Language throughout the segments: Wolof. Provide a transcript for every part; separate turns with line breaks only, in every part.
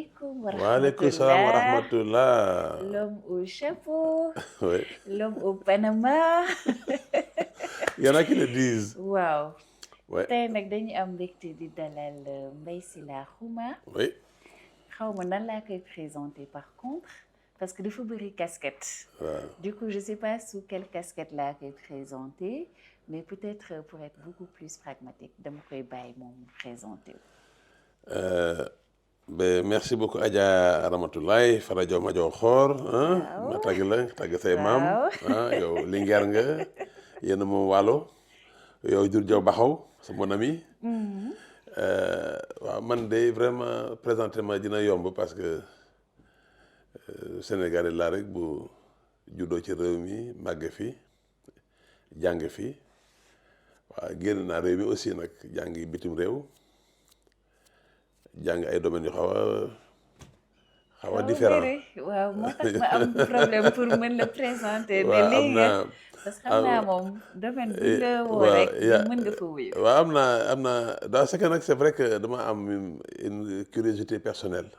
alaikum wa
Waaleykum salaam wa
rahmatullah.
rahmatullah.
L'homme au chapeau,
Oui.
l'homme au Panama.
Il y en a qui le disent.
Waaw.
Ouais.
Tey nag dañu am mbégte di dalal Mbaye Sylla Khouma.
Oui.
Xaw ma nan laa koy présenter par contre parce que dafa bëri casquette.
waaw.
Du coup, je sais pas sous quelle casquette laa koy présenter, mais peut-être pour être beaucoup plus pragmatique dama koy bàyyi moom mu présenter wu.
Merci beaucoup Adja Ramatoulaye Farajo Majo Xor
Waaw.
ma tagg la tagg say maam
Waaw.
yow Linguère nga yéen moom Waalo yow jur jaw baxaw c'est mon ami. waaw man de vraiment présenté ma dina yomb parce que Sénégalais laa rek bu juddoo ci réew mi màgge fi jàng fi waaw génn naa réew mi aussi nag jàngi bitim réew jàng ay domaines yu xaw a différent
waaw moo tax ma am problème pour mën la présenter.
waaw
ne
am
lii
naa
parce que xam naa moom domaine bu la woo
waaw
rek mën nga fa wuyu.
waaw am naa dans ce que nag c'est vrai que dama am une curiosité personnelle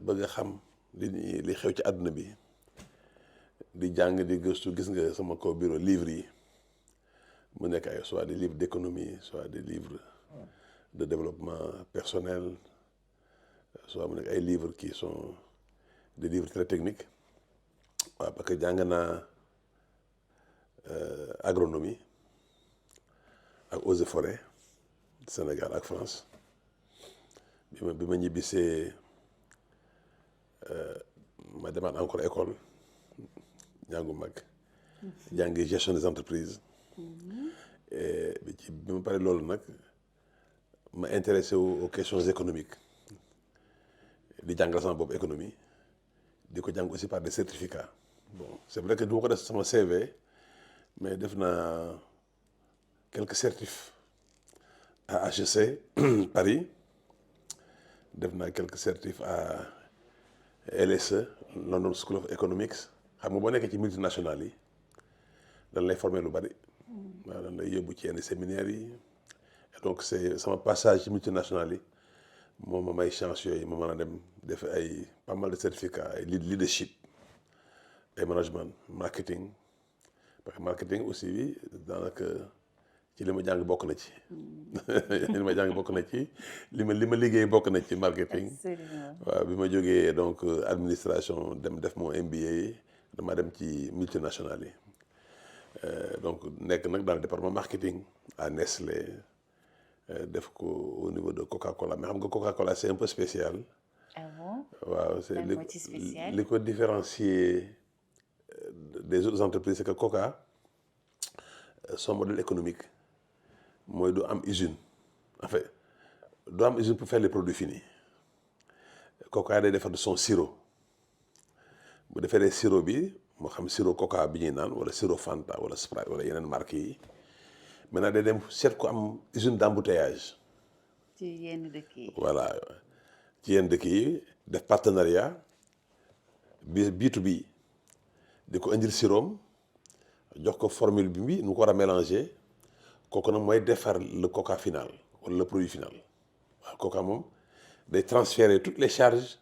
bëgg a xam li xew ci àdduna bi di jàng di gëstu gis nga sama kaw bureau livres yi mu nekk ay soit des livres d'économie soit des livres de développement personnel soit mu nekk ay livres qui sont des livres très techniques waaw parce que jàng naa agronomie ak eaux et forêts Sénégal ak France bi ma ñibbisee ma demaat encore école ñàngu mag jàngi gestion des entreprises bi ma pare loolu nag ma intéressé aux questions économiques di jàngal sama bopp économie di ko jàng aussi par des certificats bon c'est vrai que du ma ko def sama CV mais def naa quelques certifs à HEC Paris def naa quelques certifs à LSE London School of Economics xam nga boo nekkee ci multinationales yi dañ lay former lu bari waaw dañ lay yóbbu ci yenn séminaires yi et donc c'est sama passage ci multinationales yi moom ma may chance yooyu ma mën a dem def ay pas mal de certificats ay leadership ay management marketing parce que marketing aussi bi daanaka ci li ma jàng bokk na ci li ma jàng bokk na ci li ma liggéey bokk na ci marketing.
Absolument.
waaw bi ma jógee donc administration dem def mon MBA dama dem ci multinationales yi donc nekk nag dans le département marketing à Nestlé def ko au niveau de Coca-Cola mais xam nga Coca-Cola c'est un peu spécial.
Ah bon?
waaw c'est
Lan moo ci spécial?
li ko différencier des autres entreprises c'est que Coca son modèle économique mooy du am usine en fait du am usine pour faire les produits finis Coca day defar de son sirop bu defee sirop bi moo xam sirop Coca bi ñuy naan wala sirop Fanta wala Sprite wala yeneen marques yi maintenant day dem seet ko am usine d'embouteillage.
ci yenn dëkk yi.
voilà ci yenn dëkk yi def partenariat B2B di ko indil sirop jox ko formule bi nu ko war a mélanger kooku nag mooy defar le Coca final wala le produit final waaw Coca moom day transférer toutes les charges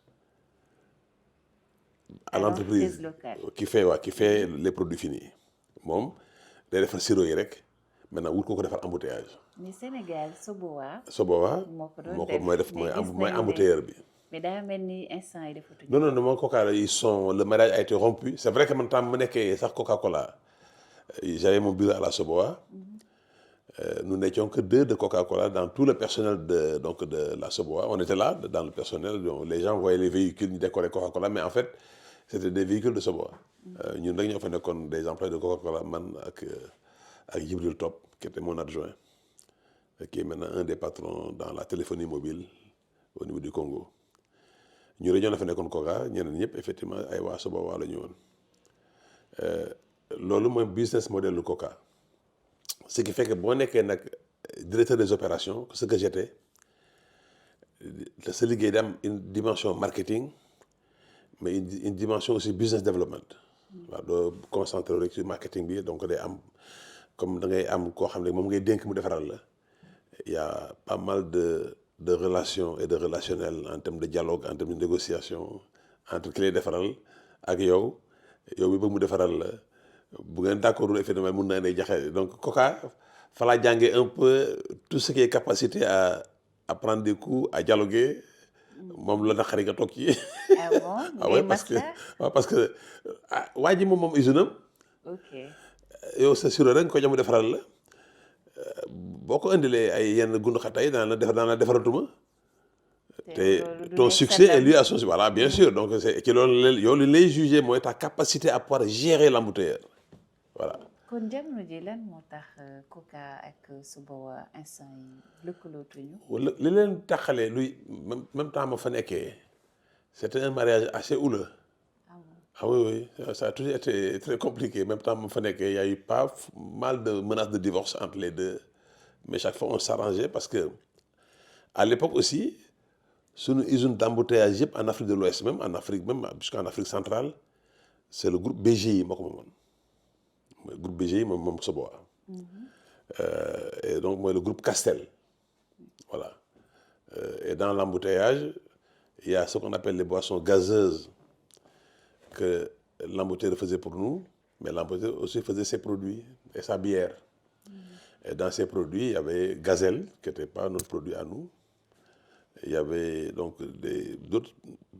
à l'entreprise qui fait les produits finis moom day defar sirop yi rek maintenant wut ko defar embouteillage.
mais Sénégal Soboa.
moo ko mooy def mooy embouteilleur bi.
mais daa mel ni instant yi dafa tudd.
non moo Coca le mariage a été rompu c'est vrai que man tam mu nekkee sax Coca-Cola j'avais mon bureau à la Soboa. Nous n'étions que 2 de Coca-Cola dans tout le personnel de la Soboa. On était là dans le personnel. Donc les gens voyaient les véhicules décorés Coca-Cola, mais en fait, c'était des véhicules de Soboa. Nous avons des employés de Coca-Cola, man, avec Djibril Top, qui était mon adjoint, qui est maintenant un des patrons dans la téléphonie mobile au niveau du Congo. Nous avons fait Coca, nous effectivement, ay wa Soboa la ñu won. Lolu moy business model du Coca. Ce qui fait que boo nekkee nag directeur des opérations ce que j'étais sa liggéey di am une dimension marketing mais une dimension aussi business development waaw doo concentré rek ci marketing bi donc day am comme da ngay am koo xam ne moom ngay dénk mu defaral la il y a pas mal de de relation et de relationnel en termes de dialogue en termes de négociation entre ki lay defaral ak yow mi bëgg mu defaral la bu ngeen d'accord effectivement mun na indi jaxe donc Coca fa laa jàngee un peu tout ce qui est capacité à prendre des coups à dialoguer moom la naqari nga toog ci.
ah bon
ah
ngay
ouais parce que
maslaa.
waaw parce que waa ji moom usine am
ok
yow sa suro rek nga ko jox mu defaral la boo ko indilee ay yenn gundu xatay daan la defaratuma te
loolu du
ton
nekk sa
succès est
ndam.
lié à son succès voilà bien sûr donc c'est ci loolu yow li lay jugé mooy ta capacité à pouvoir gérer l'embouteilleur voilà.
kon jamono ji lan moo tax Coca ak Subawa instant yi lëkkalootuñu.
wala li leen taxalee luy même temps ma fa nekkee c'était un mariage assez houleux.
ah bon
Ah oui, oui, ça a toujours été très compliqué. Même temps, il y a eu pas mal de menaces de divorce entre les deux. Mais chaque fois, on s'arrangeait parce que, à l'époque aussi, sur une usine d'embouteillage en Afrique de l'Ouest, même en Afrique, même jusqu'en Afrique centrale, c'est le groupe BGI. Le groupe BGI, moi, et donc, moi, le groupe Castel. Voilà. Et dans l'embouteillage, il y a ce qu'on appelle les boissons gazeuses que l'embouteilleur faisait pour nous, mais l'embouteilleur aussi faisait ses produits et sa bière. Et dans ces produits, il y avait Gazelle, qui n'était pas notre produit à nous. Il y avait donc d'autres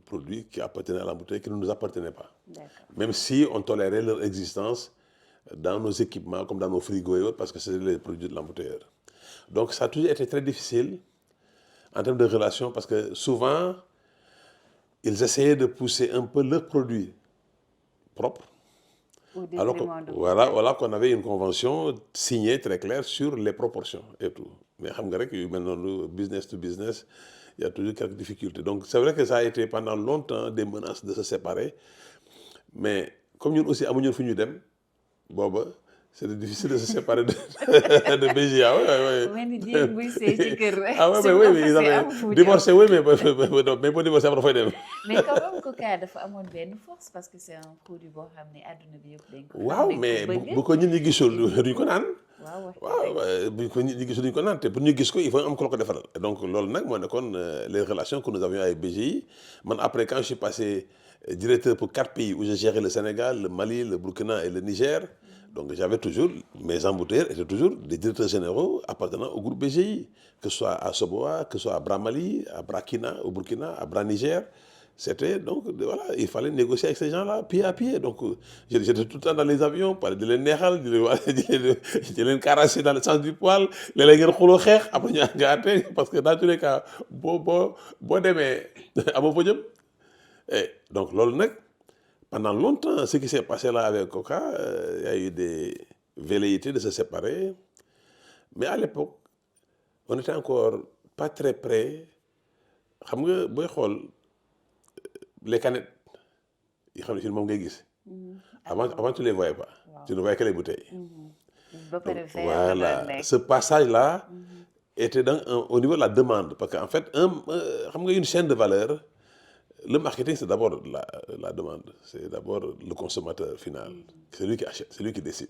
produits qui appartenaient à l'embouteilleur qui ne nous appartenaient pas.
d'accord
Même si on tolérait leur existence dans nos équipements, comme dans nos frigos et autres, parce que c'était les produits de l'embouteilleur. Donc ça a toujours été très difficile en termes de relations, parce que souvent, ils essayaient de pousser un peu leurs produits propres.
au
Alors
détriment de
voilà qu'on avait une convention signée très claire sur les proportions et tout. Mais maintenant, le business to business, il y a toujours quelques difficultés. Donc c'est vrai que ça a été pendant longtemps des menaces de se séparer. Mais comme nous aussi, amuñu fu ñu dem booba c'était difficile de se séparer de BGA.
mel ni jéeg buy sëy ci kër rek.
Ah ouais,
su
mais
ko
oui, ils
fasee
avaient
am fu mu
divorcé, oui, mais pour divorcer, après, dafay dem.
mais quand même Coca dafa amoon benn force parce que c'est un produit boo xam ne àdduna bi yëpp dañ ko xam,
waaw
dañ ko
mais
bëgg.
bu ko nit ñi gisul duñ ko naan.
waaw wax
waaw bu ko nit ñi gisul duñ ko naan te pour ñu gis ko il faut am ko la ko defaral. Donc loolu nag moo nekkoon les relations que nous avions avec BGI. Man après quand je suis passé directeur pour 4 pays où j'ai géré le Sénégal, le Mali, le Burkina et le Niger. Donc j'avais toujours, mes embouteilleurs étaient toujours des directeurs généraux appartenant au groupe BGI, que ce soit à Soboa, que ce soit à Bra Mali, à Brakina, au Burkina, à Bra Niger. C'était donc, voilà, il fallait négocier avec ces gens-là, pied à pied. Donc j'étais tout le temps dans les avions, parler de les neexal, de les caresser dans le sens du poil, les ngeen xuloo xeex, après ñu àtte, parce que dans tous les cas, boo demee amoo fa jëm. Et donc loolu nag, pendant longtemps, ce qui s'est passé là avec Coca, il y a eu des velléités de se séparer. Mais à l'époque, on n'était encore pas très près. Xam nga booy xool les canettes, yi xam ne si moom ngay gis. Avant tu les voyais pas.
Wow.
Tu ne voyais que les bouteilles.
ba pare
Donc,
verre
voilà.
la nekk.
Ce passage-là était au niveau de la demande. Parce qu'en fait, xam nga une chaîne de valeur, le marketing, c'est d'abord la demande. C'est d'abord le consommateur final. C'est lui qui achète, c'est lui qui décide.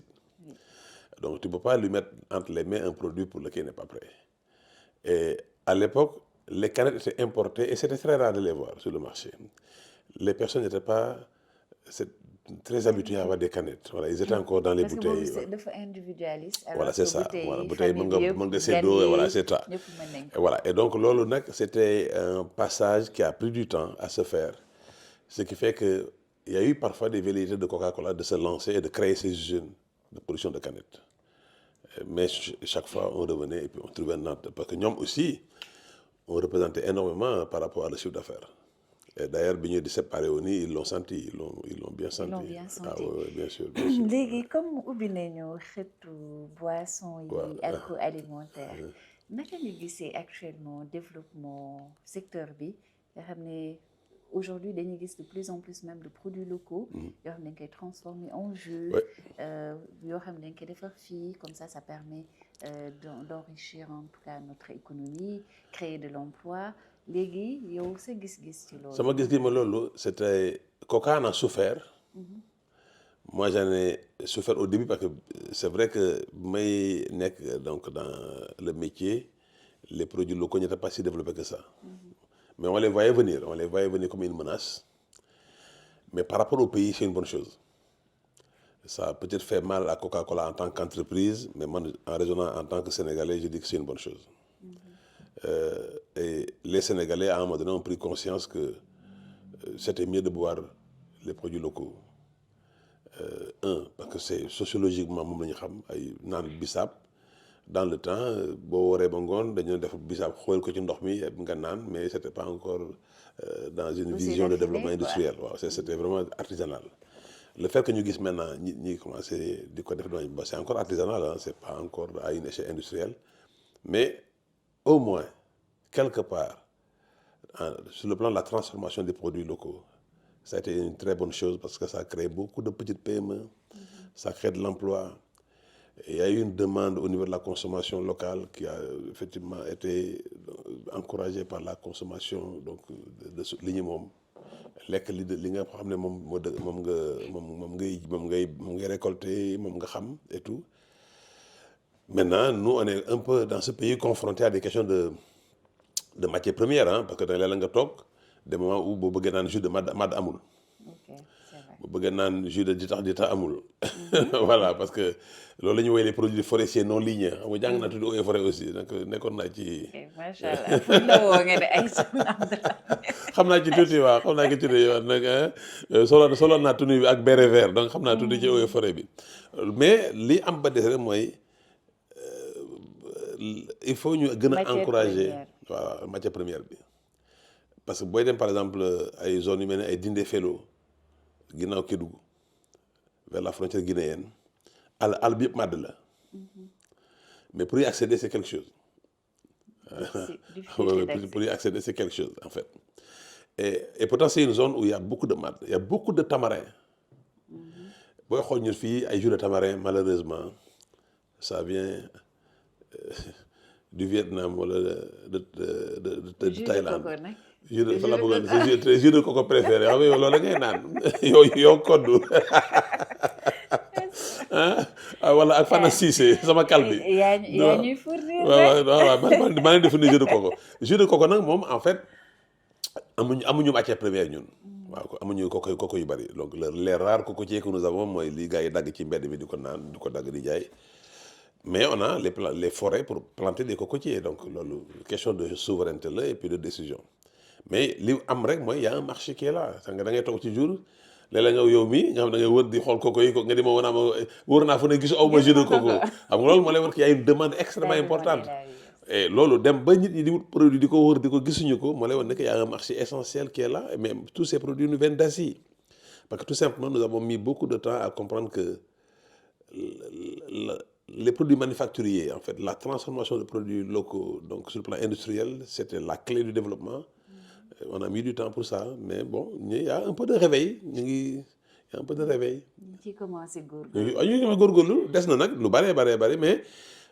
Donc, tu ne peux pas lui mettre entre les mains un produit pour lequel il n'est pas prêt. Et à l'époque, les canettes étaient importées et c'était très rare de les voir sur le marché. Les personnes n'étaient pas très habituées à avoir des canettes. Voilà, ils étaient encore dans les
parce
bouteilles.
que boobu dafa individualiste. alors
Voilà, c'est
que
ça. Voilà, bouteille
famille
mën
bi yëpp
nga séddoo, voilà, c'est ça.
ñëpp mën nañ ko.
Et voilà. Et donc, loolu nag, c'était un passage qui a pris du temps à se faire. Ce qui fait qu'il y a eu parfois des velléités de Coca-Cola de se lancer et de créer ces usines de production de canettes. Mais chaque fois, on revenait et puis on trouvait une note. Parce que nous aussi, on représentait énormément par rapport à le chiffre d'affaires. Et d'ailleurs, bi ñu di séparé wu nii, ils l'ont senti, ils l'ont bien senti.
Ils l'ont bien senti.
Ah oui, bien sûr, bien sûr.
léegi comme ubbi nañu xeetu boisson yi
Ouais.
agroalimentaire naka nga gisee actuellement développement secteur bi nga xam ne aujourd'hui dañuy gis de plus en plus même de produits locaux yoo xam ne dañ koy transformer en jus
Ouais.
yoo xam ne dañ koy defar fii comme ça permet d'enrichir en tout cas notre économie créer de l'emploi léegi yow sa gis-gis ci loolu.
Sama gis-gis ma loolu, c'était Coca en a souffert. Moi, j'en ai souffert au début parce que c'est vrai que may nekk donc dans le métier, les produits locaux n'étaient pas si développés que ça. Mais on les voyait venir comme une menace. Mais par rapport au pays, c'est une bonne chose. Ça a peut-être fait mal à Coca-Cola en tant qu'entreprise, mais moi, en raisonnant en tant que Sénégalais, je dis que c'est une bonne chose. Et les Sénégalais, à un moment donné, ont pris conscience que c'était mieux de boire les produits locaux. Parce que c'est sociologiquement moom la ñu xam ay naan bisaab dans le temps boo waree ba ngoon dañoo def bisaab xool ko ci ndox mi nga naan mais c'était pas encore dans une vision de développement industriel waaw c'était vraiment artisanal. Le fait que ñu gis maintenant ñi commencé di ko def ba c'est encore artisanal hein, c'est pas encore à une échelle industrielle mais au moins quelque part sur le plan de la transformation des produits locaux ça a été une très bonne chose parce que ça a créé beaucoup de petites PME, ça crée de l'emploi. Et il y a eu une demande au niveau de la consommation locale qui a effectivement été encouragée par la consommation donc de li ñu moom lekk li nga xam ne moom ngay récolter moom nga xam et tout. Maintenant nous on est un peu dans ce pays confronté à des questions de matières premières hein, parce que da la nga toog des moments où boo bëggee naan jus de mad amul.
Ok, c'est vrai.
boo bëggee naan jus de dita amul. Voilà parce que loolu la ñuy woowee les produits forestiers non ligneux xam nga jàng naa tudd eaux et forêt aussi donc nekkoon naa ci.
macha allah fu ñu la woo nga ne ay
xam naa ci tuuti waaw xam naa ci tuuti yow nag solo naa tunu bi ak béret vert donc xam naa tuuti ci eaux et forêt bi mais li am ba des rek mooy il faut ñu gën a encourager waaw matière première bi. Parce que booy dem par exemple ay zones yu mel ne ay Dindé Felo ginnaaw Kédougou vers la frontière guinéenne àll bi yëpp màdd la mais pour y accéder c'est quelque chose. Pour y accéder c'est quelque chose en fait et pourtant c'est une zone où il y a beaucoup de màdd il y a beaucoup de tamarin booy xool ñu fii ay jus de tamarin malheureusement ça vient du Vietnam wala de Thaïlande. Jus de coco préféré xam nga yow loolu la ngay naan yow koddu wala ak Fana Cissé sama kal bi.
yaa ñuy fournir
waaw maa ngi définir jus de coco. Jus de coco nag moom en fait amuñu matière première ñun. waaw amuñu coco yu bari donc les rares cocotiers que nous avons mooy li gars yi dagg ci mbedd mi di ko naan di ko dagg di jaay. Mais on a les forêts pour planter des cocotiers donc loolu question de souveraineté la et puis de décision. Mais li am rek mooy y a un marché qui est là da ngay toog ci jour léeg-léeg nga yow mii nga xam da ngay wër di xool coco yi nga di ma wër naa fu ne gis aw ma jus de coco xam nga loolu moo lay war qu'il y a une demande extrêmement importante et loolu dem ba nit ñi di wut produit di ko wër di ko gisuñu ko moo lay war ne que y a un marché essentiel qui est là mais tous ces produits nous viennent d'Asie parce que tout simplement nous avons mis beaucoup de temps à comprendre que les produits manufacturiers en fait la transformation de produits locaux donc sur le plan industriel c'était la clé du développement. On a mis du temps pour ça mais bon il y a un peu de réveil il y a un peu de réveil.
ñu ngi commencé góorgóorlu.
ñu ngi góorgóorlu des na nag lu bari mais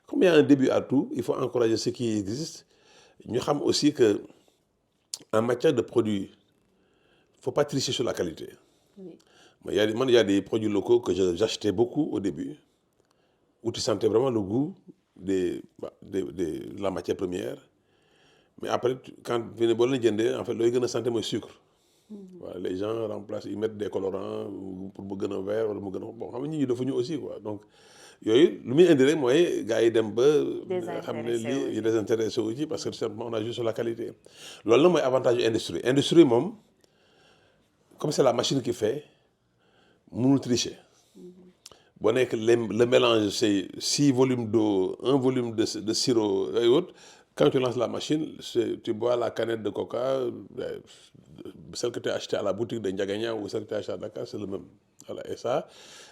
comme il y a un début à tout il faut encourager ce qui existe ñu xam aussi que en matière de produits faut pas tricher sur la qualité. Oui. Il y a des produits locaux que j'achetais beaucoup au début où tu sentais vraiment le goût de la matière première. Mais après quand boo leen jëndee en fait looy gën a sentir mooy sucre. Voilà, les gens remplacent ils mettent des colorants pour mu gën a vert wala mu gën a bon xam nga nit ñi defuñu aussi quoi donc yooyu lu muy indi rek mooy gars yi dem ba. xam ne lii yi désintéressé wu ci parce que tout simplement on a juste sur la qualité. loolu la mooy avantage yu industrie moom comme c'est la machine qui fait mënul tricher. boo nekk le mélange c'est 6 volumes d'eau 1 volume de sirop et autres. Quand tu lances la machine, tu bois la canette de coca, celle que tu as achetée à la boutique de Ndiagagna ou celle que tu as achetée à Dakar, c'est le même. Voilà. Et ça,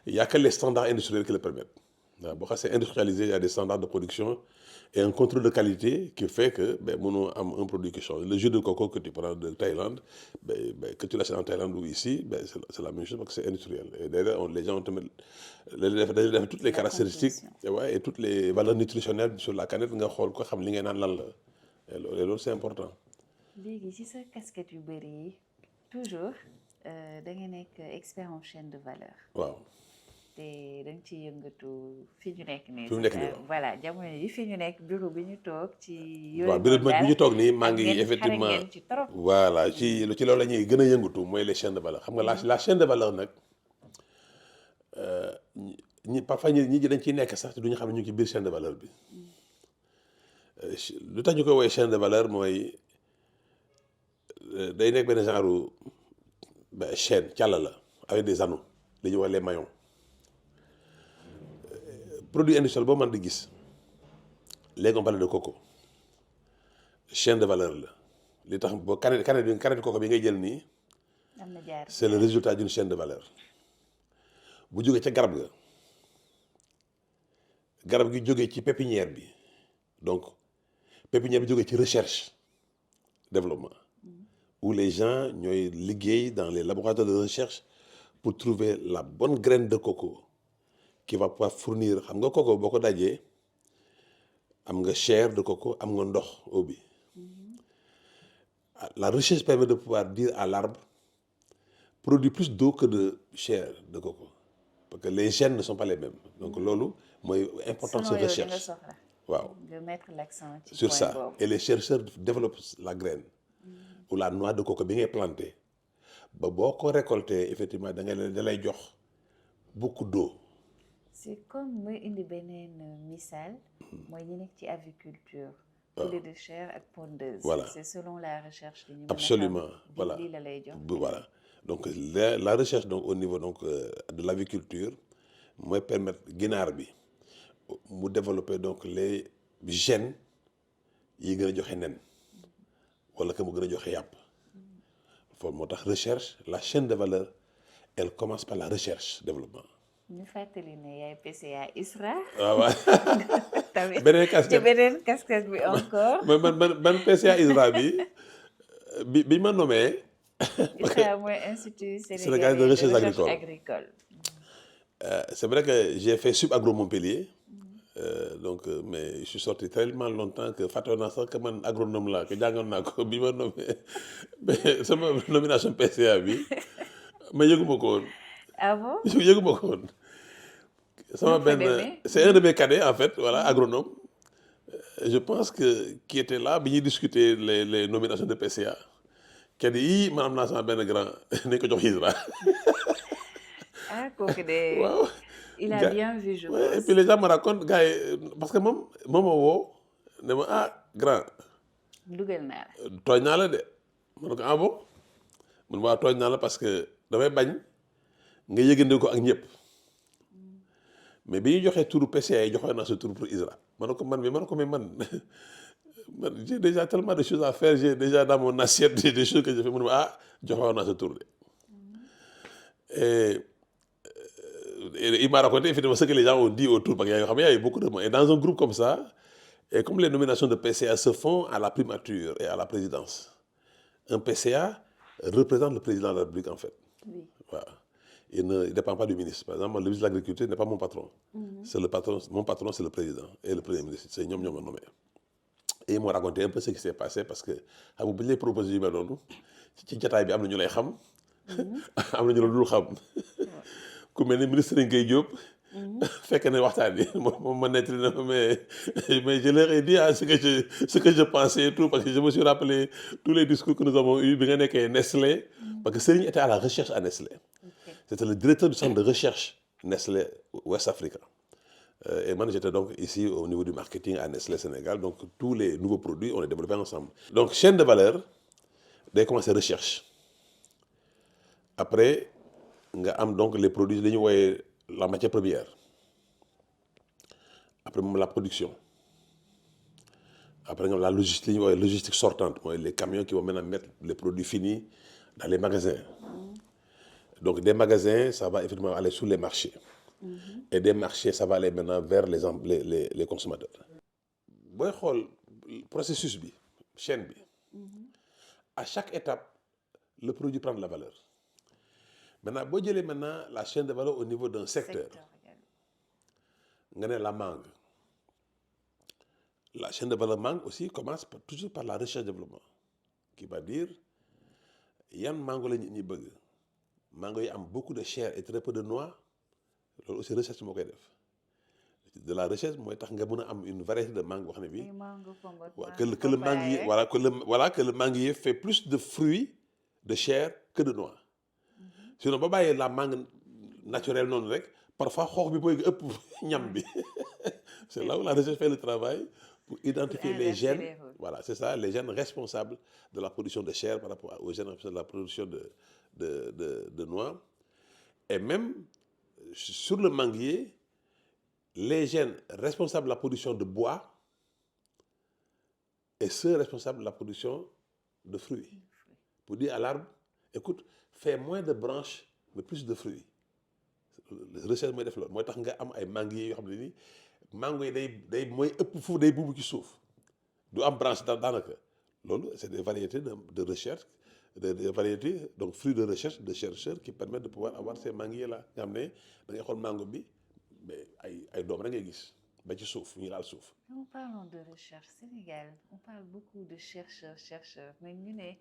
il n'y a que les standards industriels qui le permettent. Bon, c'est industrialisé, il y a des standards de production et un contrôle de qualité qui fait que on a un produit qui change. Le jus de coco que tu prends de Thaïlande, que tu l'achètes en Thaïlande ou ici, c'est la même chose parce que c'est industriel. Et d'ailleurs, les gens te mettent toutes les caractéristiques et toutes les valeurs nutritionnelles sur la canette, nga xool ko xam li ngay naan lan la. Et loolu c'est important.
léegi ci sa casquette yu bëri yi toujours da nga nekk expert en chaîne de valeur.
waaw.
te dañ ci yëngatu fi ñu nekk nii.
fi mu nekk nii waaw.
voilà jamono yi fi ñu nekk bureau bi ñu toog ci.
waaw
yooyu
bi ñu toog nii maa ngi effectivement
ngeen ci trop.
voilà ci loolu la ñuy gën a yëngatu mooy les chaînes de valeur xam nga la chaîne de valeur nag ñi parfois ñi dañ ciy nekk sax te du ñu xam ne ñu ngi ci biir chaîne de valeur bi lu tax ñu koy woowee chaîne de valeur mooy day nekk benn genre chaîne càlla la avec des anneaux li ñuy wax les maillons produit industriel boo mën di gis léegi on parle de coco chaîne de valeur la li tax boo canette coco bi ngay jël nii
am na jaar
c'est le résultat d'une chaîne de valeur bu jógee ca garab gi jógee ci pépinière bi donc pépinière bi jógee ci recherche développement où les gens ñooy liggéey dans les laboratoires de recherche pour trouver la bonne graine de coco qui va pouvoir fournir xam nga coco boo ko dajee am nga chair de coco am nga ndox eau bi la recherche permet de pouvoir dire à l'arbre produit plus d'eau que de chair de coco parce que les gènes ne sont pas les mêmes donc loolu mooy importance de recherche waaw
de mettre l'accent ci
sur
point
ça
boobu.
et les chercheurs développent la graine ou la noix de coco bi ngay planté ba boo ko récolté effectivement da lay jox beaucoup d'eau.
c'est comme muy indi beneen misaal mooy ñi nekk ci aviculture. poulet de chair ak pondeuse.
Voilà.
c'est selon la recherche.
Absolument voilà
lii la lay jox.
voilà donc la recherche donc au niveau donc de l'aviculture mooy permettre ginaar bi mu développer donc les gènes yi gën a joxe nen wala que mu gën a joxe yàpp foofu moo tax recherche la chaîne de valeur elle commence par la recherche développement.
ñu fàttali ne yaay PCA ISRA.
waaw waaw
tamit
beneen casquette
ci beneen casquette bi encore.
man PCA ISRA bi ma nommé.
ISRA mooy institut
Sénégalais de recherche agricole. C'est vrai que j'ai fait Subagro Montpellier donc mais je suis sorti tellement longtemps que fàttewoon naa sax que man agronome laa que jàngoon naa ko bi ma nommé mais sama nomination PCA bi ma yëguma ko woon.
ah bon
yëguma ko woon. sama benn c'est un de mes cadets en fait voilà agronome je pense que qui était là bi ñuy discuter les nominations de PCA kenn yii man am naa sama benn grand nañ ko jox ISRA.
ah kooku de.
waaw.
il a bien vu je pense.
Et puis les gens me racontent gars yi parce que moom ma woo ne ma ah grand.
dugal naa la.
tooñ naa la de ma ne ko ah bon man waa tooñ naa la parce que damay bañ nga yëgandoo ko ak ñëpp mais bi ñu joxee turu PCA yi joxoon naa sa tur pour ISRA ma ne ko man j'ai déjà tellement de choses à faire j'ai déjà dans mon assiette des choses que j'ai fait mu ne ma ah joxoon naa sa tur de et il m'a raconté effectivement ce que les gens ont dit autour parce qu'il y avait beaucoup de monde et dans un groupe comme ça et comme les nominations de PCA se font à la primature et à la présidence un PCA représente le président de la République en fait.
Oui.
Voilà. Il ne dépend pas du ministre. Par exemple, le ministre de l'Agriculture n'est pas mon patron. C'est le patron. Mon patron, c'est le président et le premier ministre. C'est ñoom ñoo ma nommé. Et ils m'ont raconté un peu ce qui s'est passé parce que xam nga bu ñu lay proposé yu mel noonu ci jotaay bi am na ñu lay xam. am na ñu la dul xam. ku mel ni ministre Ngaye Diop. fekk na waxtaan bi moom ma nettali na mais je leur ai dit ce que je pensais et tout parce que je me suis rappelé tous les discours que nous avons eus bi nga nekkee Nestlé parce que Serigne était à la recherche à Nestlé. Okay. C'était le directeur du centre de recherche Nestlé West Africa. Et moi j'étais donc ici au niveau du marketing à Nestlé Sénégal donc tous les nouveaux produits on les développés ensemble. Donc chaîne de valeur day commencer recherche après nga am donc les produits li ñu wooyee la matière première après moom la production après nga la logistique li ñuy woowee logistique sortante mooy les camions qui vont maintenant mettre les produits finis dans les magasins donc des magasins ça va effectivement aller sur les marchés et des marchés ça va aller maintenant vers les consommateurs booy xool processus bi chaîne bi à chaque étape le produit prend de la valeur maintenant boo jëlee maintenant la chaîne de valeur au niveau d'un secteur nga ne la mangue la chaîne de valeur mangue aussi commence toujours par la recherche développement qui va dire yan mango la nit ñi bëgg mango yi am beaucoup de chair et très peu de noix loolu aussi recherche moo koy def de la recherche mooy tax nga mën a am une variété de mangue boo xam ne bii.
ay mangue Congo,
que le manguier voilà que le manguier fait plus de fruits de chair que de noix. Sinon ba bàyyee la mangue naturelle noonu rek parfois xoox bi mooy ëpp ñam bi. C'est là où la recherche fait le travail pour identifier les gènes. Voilà, c'est ça, les gènes responsables de la production de chair par rapport aux gènes responsables de la production de noix. Et même sur le manguier, les gènes responsables de la production de bois et ceux responsables de la production de fruits. Pour dire à l'arbre, écoute, fais moins de branches, mais plus de fruits. Recherche mooy def loolu mooy tax nga am ay manguiers yoo xam ne nii mango yi day mooy ëpp fu day buubu ci suuf du am branche daanaka loolu c'est des variétés de recherche des variétés donc fruits de recherche de chercheurs qui permettent de pouvoir avoir ces manguiers là nga xam ne da ngay xool mango bi mais ay doom rek ngay gis ba ci suuf ñu laal suuf.
En parlant de recherche Sénégal on parle beaucoup de chercheurs mais ñu ne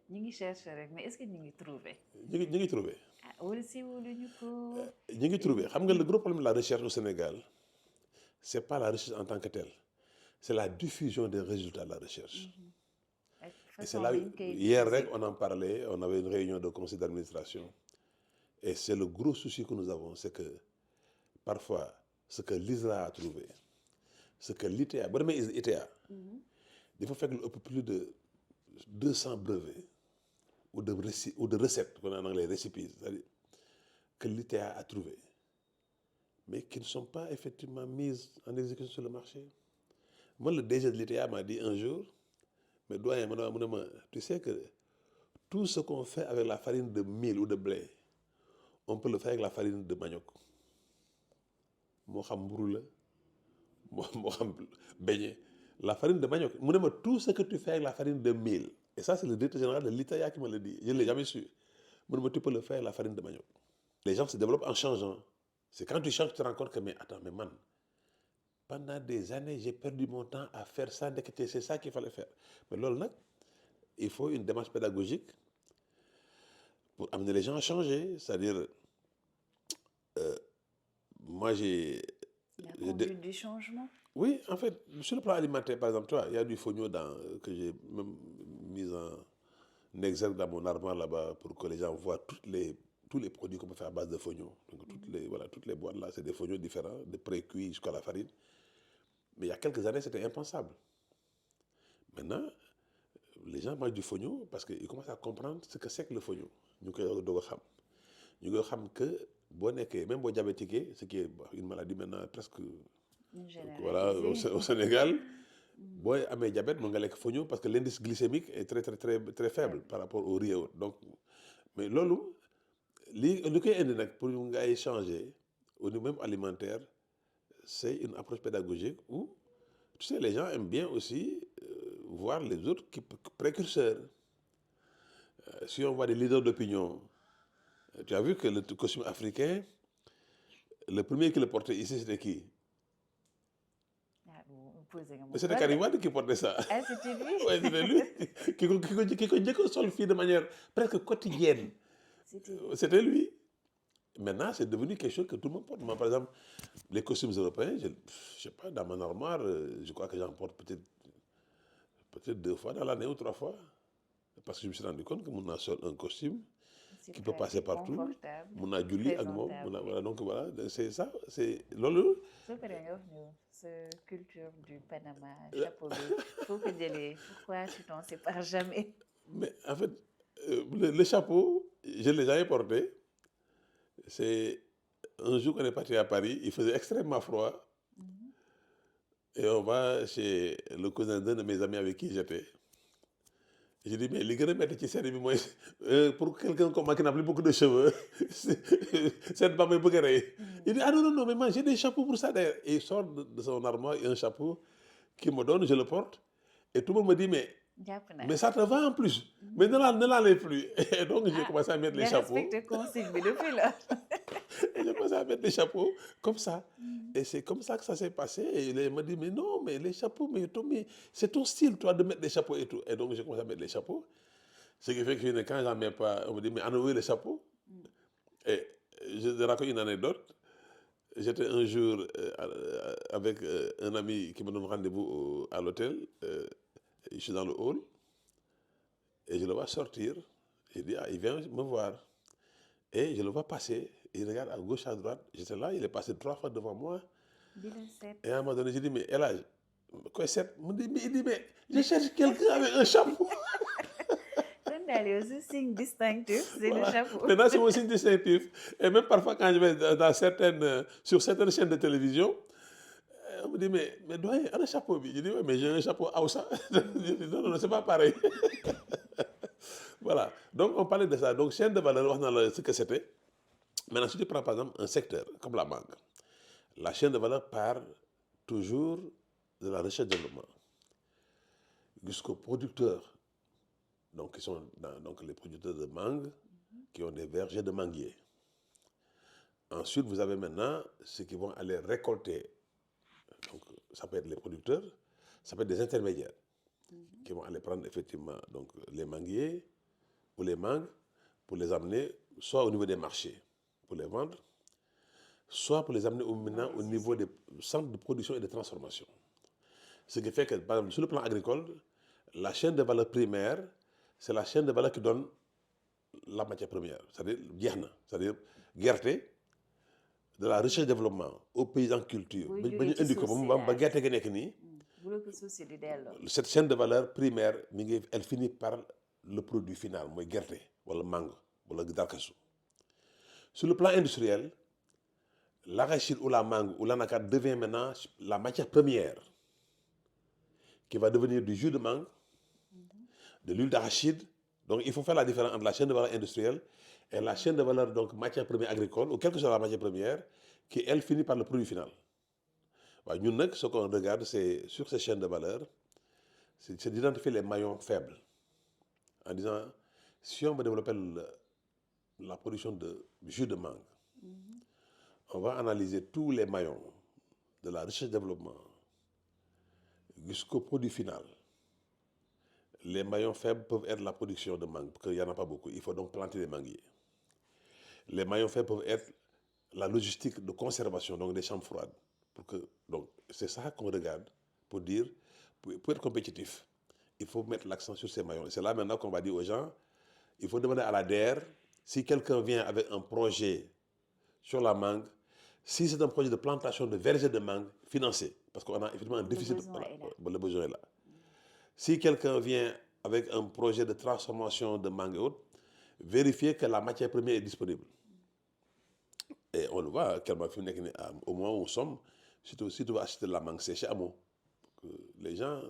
ñu ngi chercher rek mais est-ce que ñu ngi trouver.
ñu ngi trouver.
ah wala si wala ñu ko.
ñu ngi trouver xam nga le gros problème de la recherche au Sénégal c'est pas la recherche en tant que telle c'est la diffusion des résultats de la recherche. Et c'est là hier rek on en parlait on avait une réunion de conseil d'administration et c'est le gros souci que nous avons c'est que parfois ce que l'ISRA a trouvé ce que l'ITA boo demee ITA dafa fekk lu ëpp plus de 200 brevets ou de recettes qu'on a en anglais recipes c'est-à-dire que l'ITA a trouvé mais qui ne sont pas effectivement mises en exécution sur le marché. Moi le DG de l'ITA m'a dit un jour mais doyen tu sais que tout ce qu'on fait avec la farine de mil ou de blé on peut le faire avec la farine de manioc moo xam mburu la moo xam beignet la farine de manioc mu ne ma tout ce que tu fais avec la farine de mil et ça c'est le directeur général de l'ITA qui me le dit je ne l'ai jamais su mu ne ma tu peux le faire avec la farine de manioc. Les gens se développent en changeant c'est quand tu changes tu te rends compte que mais attends mais man pendant des années j'ai perdu mon temps à faire ça ndekete c'est ça qu'il fallait faire mais loolu nag il faut une démarche pédagogique pour amener les gens à changer c'est-à-dire moi j'ai
la conduite du changement.
Oui, en fait, sur le plan alimentaire, par exemple, il y a du fognon que j'ai même mis en exergue dans mon armoire là-bas pour que les gens voient tous les produits qu'on peut faire à base de fognon. Donc, toutes les boîtes là, c'est des fognons différents, de pré-cuits jusqu'à la farine. Mais il y a quelques années, c'était impensable. Maintenant, les gens mangent du fognon parce qu'ils commencent à comprendre ce que c'est que le fognon. Nous savons que, même si diabétique, ce qui est une maladie maintenant presque. Voilà, au Sénégal, booy amee diabète mën nga lekk fognon parce que l'indice glycémique est très très très très faible par rapport au riz et autres. Donc mais loolu li koy indi nag pour ngay changer au niveau même alimentaire c'est une approche pédagogique où tu sais les gens aiment bien aussi voir les autres qui précurseurs. Si on voit des leaders d'opinion, tu as vu que le costume africain, le premier qui le portait ici c'était qui? C'était Karim Wade qui portait ça.
Ah, c'était lui.
Ouais, c'était lui qui ko njëkk a sol fii de manière presque quotidienne. C'était lui. Maintenant, c'est devenu quelque chose que tout le monde porte. Moi, par exemple, les costumes européens, je sais pas, dans mon armoire, je crois que j'en porte peut-être 2 fois dans l'année ou 3 fois. Parce que je me suis rendu compte que mon a sol un costume qui peut passer partout. Mon a julli ak moom, voilà, donc voilà, c'est ça, c'est loolu.
Cette culture du Panama, chapeau bi, faut que jëlee. Pourquoi tu t'en sépares jamais?
Mais en fait, le chapeau, je l'ai jamais porté. C'est un jour qu'on est parti à Paris, il faisait extrêmement froid. Et on va chez le cousin d'un de mes amis avec qui j'étais. Je dis, mais les gars, pour quelqu'un comme moi qui n'a plus beaucoup de cheveux, c'est pas mes bouquets. Il dit, ah non, mais moi j'ai des chapeaux pour ça d'ailleurs. Et il sort de son armoire un chapeau qu'il me donne, je le porte. Et tout le monde me dit, mais ça te va en plus. Mais ne l'enlève plus. Et donc j'ai commencé à mettre les chapeaux.
Respecte consigne depuis là.
J'ai commencé à mettre les chapeaux comme ça. Et c'est comme ça que ça s'est passé. Et il m'a dit, mais non, mais les chapeaux, mais c'est ton style, toi, de mettre des chapeaux et tout. Et donc j'ai commencé à mettre les chapeaux. Ce qui fait que quand j'en mets pas, on me dit, mais en où est les chapeaux? Et je te raconte une anecdote. j'étais un jour avec un ami qui me donne rendez-vous à l'hôtel. Je suis dans le hall et je le vois sortir. Je dis, ah, il vient me voir. Et je le vois passer. Il regarde à gauche, à droite. J'étais là, il est passé 3 fois devant moi. Et à un moment donné, j'ai dit, mais El Hadj, quoi, c'est? Il dit, mais je cherche quelqu'un avec un chapeau.
Kon daal yow sa signe distinctif c'est le
Voilà.
chapeau.
Maintenant, c'est mon signe distinctif. Et même parfois, quand je vais sur certaines chaînes de télévision, on me dit, mais doyen, on a un chapeau. Je dis, oui, mais j'ai un chapeau Aoussa. Je dis, non, non, c'est pas pareil. Voilà. Donc, on parlait de ça. Donc, chaîne de valeur, on a ce que c'était. Maintenant, si tu prends par exemple un secteur comme la banque, la chaîne de valeur part toujours de la recherche-développement jusqu'aux producteurs, donc qui sont donc les producteurs de mangue, qui ont des vergers de manguiers. Ensuite, vous avez maintenant ceux qui vont aller récolter. Donc, ça peut être les producteurs, ça peut être des intermédiaires qui vont aller prendre effectivement donc, les manguiers ou les mangues pour les amener soit au niveau des marchés pour les vendre, soit pour les amener maintenant au niveau des centres de production et de transformation. Ce qui fait que, par exemple, sur le plan agricole, la chaîne de valeur primaire, c'est la chaîne de valeur qui donne la matière première. C'est-à-dire, c'est-à-dire, gerte, de la recherche-développement au pays en culture. Cette chaîne de valeur primaire, elle finit par le produit final, moi gerte, ou le mangue, ou le darkassou. Sur le plan industriel, l'arachide ou la mangue ou l'anacarde devient maintenant la matière première qui va devenir du jus de mangue, de l'huile d'arachide. Donc il faut faire la différence entre la chaîne de valeur industrielle et la chaîne de valeur donc matière première agricole, ou quelle que soit la matière première, qui elle finit par le produit final. Nous, ce qu'on regarde, c'est sur ces chaînes de valeur, c'est d'identifier les maillons faibles. En disant, si on veut développer la production de jus de mangue, on va analyser tous les maillons de la recherche-développement jusqu'au produit final. Les maillons faibles peuvent être la production de mangue, parce qu'il n'y en a pas beaucoup. Il faut donc planter des manguiers. Les maillons faibles peuvent être la logistique de conservation, donc des chambres froides. Donc c'est ça qu'on regarde pour dire, pour être compétitif, il faut mettre l'accent sur ces maillons. Et c'est là maintenant qu'on va dire aux gens, il faut demander à la DER, si quelqu'un vient avec un projet sur la mangue, si c'est un projet de plantation de vergers de mangue financé, parce qu'on a effectivement un déficit, le besoin est là. Si quelqu'un vient avec un projet de transformation de mangue et autres, vérifier que la matière première est disponible. Et on le voit, au moment où nous sommes, si tu vas acheter de la mangue séchée à Amo, les gens,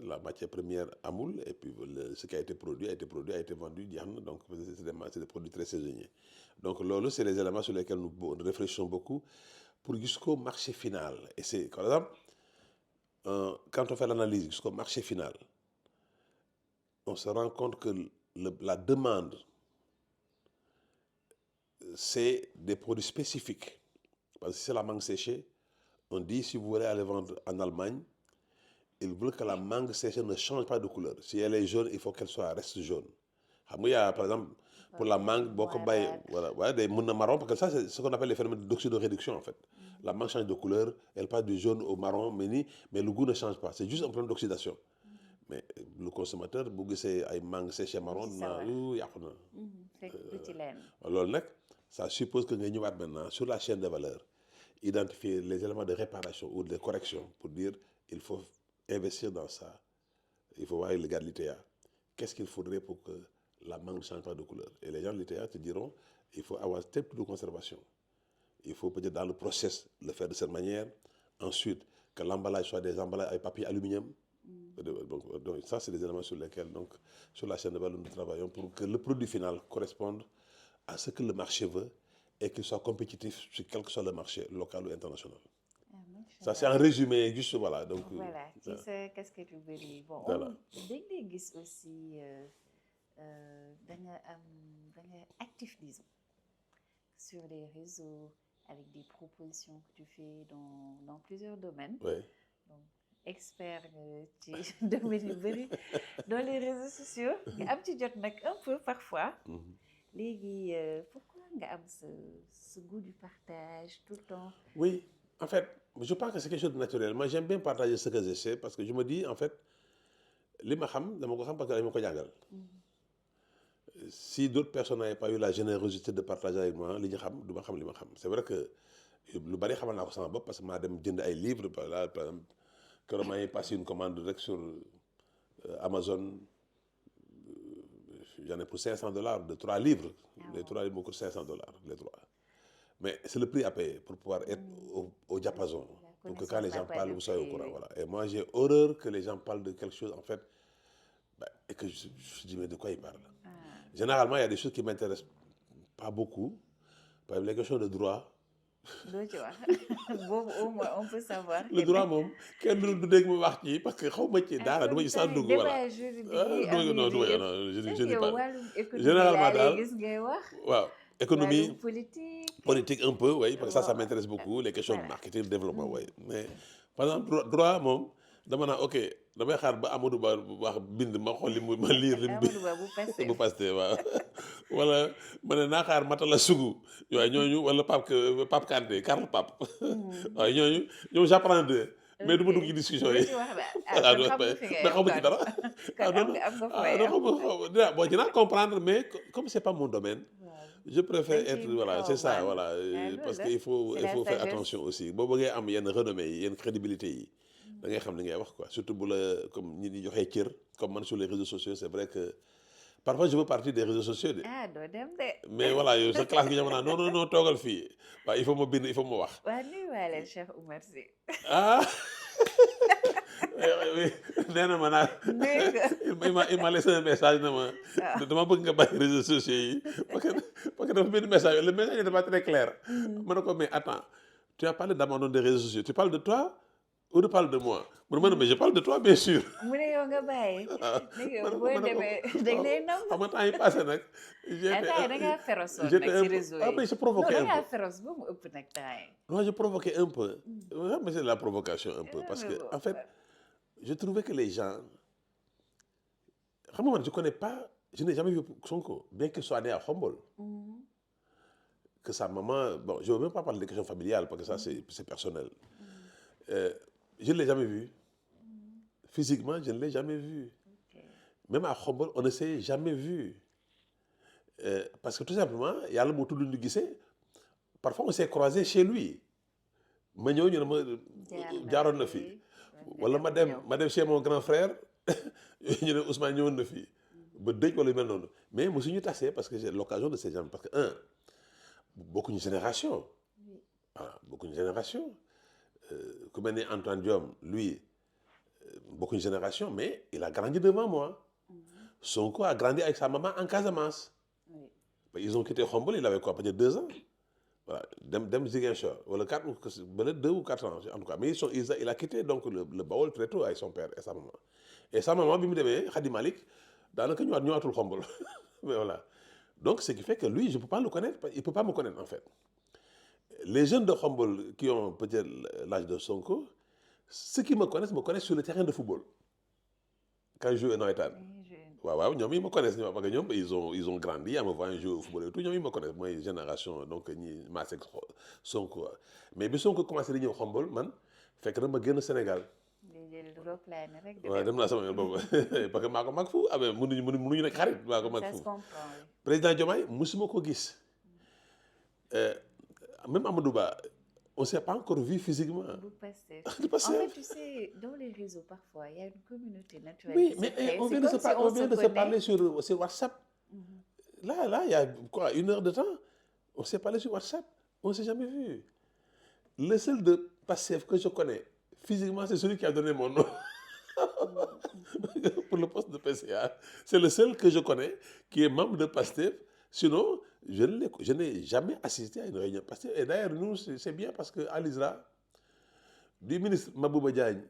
la matière première à moule, et puis ce qui a été produit, a été vendu, donc c'est des produits très saisonniers. Donc là, c'est les éléments sur lesquels nous réfléchissons beaucoup pour jusqu'au marché final. Et c'est, par exemple, quand on fait l'analyse jusqu'au marché final, on se rend compte que la demande, c'est des produits spécifiques. Parce que si c'est la mangue séchée, on dit si vous voulez aller vendre en Allemagne, ils veulent que la mangue séchée ne change pas de couleur. Si elle est jaune, il faut qu'elle reste jaune. Il y a, par exemple, pour la mangue, voilà, des marron, parce que ça, c'est ce qu'on appelle les phénomènes d'oxydoréduction, en fait. La mangue change de couleur, elle passe du jaune au marron, mais le goût ne change pas. C'est juste un problème d'oxydation. Mais le consommateur, si c'est une mangue séchée marron, ça suppose que nous avons maintenant, sur la chaîne de valeur, identifier les éléments de réparation ou de correction pour dire il faut investir dans ça. Il faut voir les gars de l'ITA. Qu'est-ce qu'il faudrait pour que la mangue ne change pas de couleur? Et les gens de l'ITA te diront il faut avoir tel type de conservation. Il faut peut-être dans le process le faire de cette manière. Ensuite, que l'emballage soit des emballages avec papier aluminium. Donc ça, c'est des éléments sur lesquels, donc, sur la chaîne de valeur, nous travaillons pour que le produit final corresponde à ce que le marché veut et qu'il soit compétitif sur quel que soit le marché, local ou international. Ça, c'est un résumé, juste voilà. Donc,
voilà, tu sais, qu'est-ce que tu veux dire? Bon,
voilà.
on aussi, actif, disons, sur les réseaux, avec des propositions que tu fais dans plusieurs domaines.
Oui.
Donc, expert domaine dans les réseaux sociaux. Un petit jot un peu parfois. Pourquoi nga am ce goût du partage tout le temps.
Oui, en fait, je pense que c'est quelque chose de naturel. Moi, j'aime bien partager ce que je sais parce que je me dis, en fait, li ma xam dama ko xam parce que dama ko jàngal. Si d'autres personnes n'avaient pas eu la générosité de partager avec moi li ñu xam du ma xam li ma xam. C'est vrai que lu bari xamal naa ko sama bopp parce que maa dem jënd ay livres par exemple keroog maa ngi passé une commande rek sur Amazon. J'en ai pour $500 de 3 livres. Les 3 livres me coûtent $500, les 3. Mais c'est le prix à payer pour pouvoir être au diapason. Pour que quand les gens parlent, vous soyez au courant. Voilà. Et moi, j'ai horreur que les gens parlent de quelque chose, en fait, et que je dis, mais de quoi ils parlent? Généralement, il y a des choses qui ne m'intéressent pas beaucoup. Par exemple, les questions de droit.
doo ci wax boobu au moins on peut savoir.
Le droit moom kenn du dégg ma wax ci parce que xaw ma ci dara du ma ci sax dugg voilà. Non je dis pas. Généralement daal
gis ngay wax.
waaw économie
politique
un peu oui parce que ça m'intéresse beaucoup les questions de marketing de développement oui mais par exemple droit moom dama naa ok damay xaar ba Amadou Ba wax bind ma xool li mu ma lire li mu bind bu Pastef waaw wala ma ne naa xaar Matala Sougou yooyu ñooñu wala Pape Kanté Karl Pape waaw ñooñu j'apprends d'eux mais du ma dugg ci discussion yi mais xaw ma ci dara bon dinaa comprendre mais comme c'est pas mon domaine je préfère être voilà c'est ça voilà parce que il faut faire attention aussi boo bëggee am yenn renommée yi yenn crédibilité yi da ngay xam li ngay wax quoi surtout bu la comme ñi di joxee cër comme man sur les réseaux sociaux c'est vrai que parfois je veux partir des réseaux sociaux de.
doo dem de.
mais voilà yow sa classe gi jamono non toogal fii waaw il faut ma bind il faut ma wax.
waaw nuyuwaale Cheikh Oumar Sy.
nee na ma naa il m'a laissé un message na ma dama bëgg nga bàyyi réseaux sociaux yi parce que dafa benn message le message n'est pas très clair. ma ne ko mais attends tu as parlé d'abandon des réseaux sociaux tu parles de toi ou tu parles de moi mais je parle de toi bien sûr.
mu ne yow nga bàyyi. boo demee dañ lay nangu.
xam nga temps yi passé nag.
da ngaa féroce woon nag ci réseau yi.
mais je provoquais un peu.
da ngaa féroce ba mu ëpp nag temps yi.
non je provoquais un peu. mais c'est de la provocation un peu parce que en fait je trouvais que les gens xam nga man je n'ai jamais vu Sonko bien qu'il soit né à Khombole. Que sa maman bon je veux même pas parler des questions familiales parce que ça c'est personnel. Je ne l'ai jamais vu. Physiquement, je ne l'ai jamais vu. Même à Khombole, on ne s'est jamais vu. Parce que tout simplement, il y a le mot tout le monde qui parfois on s'est croisé chez lui. Ma ñëw ñu ne ma jaaroon na fi. Wala ma dem chez mon grand frère ñu ne Ousmane ñëwoon na fi. Ba dëj wala yu mel noonu. Mais mosuñu tasee parce que j'ai l'occasion de ces gens parce que bokkuñu génération. Voilà, bokkuñu génération. Ku mel ni Antoine Diome lui bokkuñu génération mais il a grandi devant moi. Sonko a grandi avec sa maman en Casamance. Ils ont quitté Khombole il avait quoi peut-être 2 ans. Voilà dem Ziguinchor wala 2 ou 4 ans en tout cas mais il a quitté donc le Baol très tôt avec son père et sa maman bi mu demee Khady Malick daanaka ñëwaatul Khombole mais voilà donc ce qui fait que lui je peux pas le connaître il peut pas me connaître en fait. Les jeunes de Khombole qui ont peut-être l'âge de Sonko, ceux qui me connaissent sur le terrain de football. Quand je joue à nawetaan. waaw ñoom ils me connaissent parce que ñoom ils ont grandi en me voyant jouer au football et tout ñoom ils me connaissent mooy génération donc ñi maasee Sonko mais bi Sonko commencé di ñëw Khombole man fekk na ma génn Sénégal. waaw dem naa sama yoon boobu parce que maa ko mag fu amee mënuñu nekk xarit maa ko mag fu. président Diomaye musuma ko gis. Même Amadou Ba, on ne s'est pas encore vu physiquement.
En fait, tu sais, dans les réseaux, parfois, il y a une communauté naturelle.
Oui, mais on vient de se parler sur WhatsApp. Là, il y a quoi, 1 heure de temps. On s'est parlé sur WhatsApp. On ne s'est jamais vu. Le seul de Pastef que je connais, physiquement, c'est celui qui a donné mon nom. Pour le poste de PCA. C'est le seul que je connais qui est membre de Pastef. Sinon, je n'ai jamais assisté à une réunion. Et d'ailleurs, nous, c'est bien parce qu'à l'ISRA, du ministre Mabouba Diagne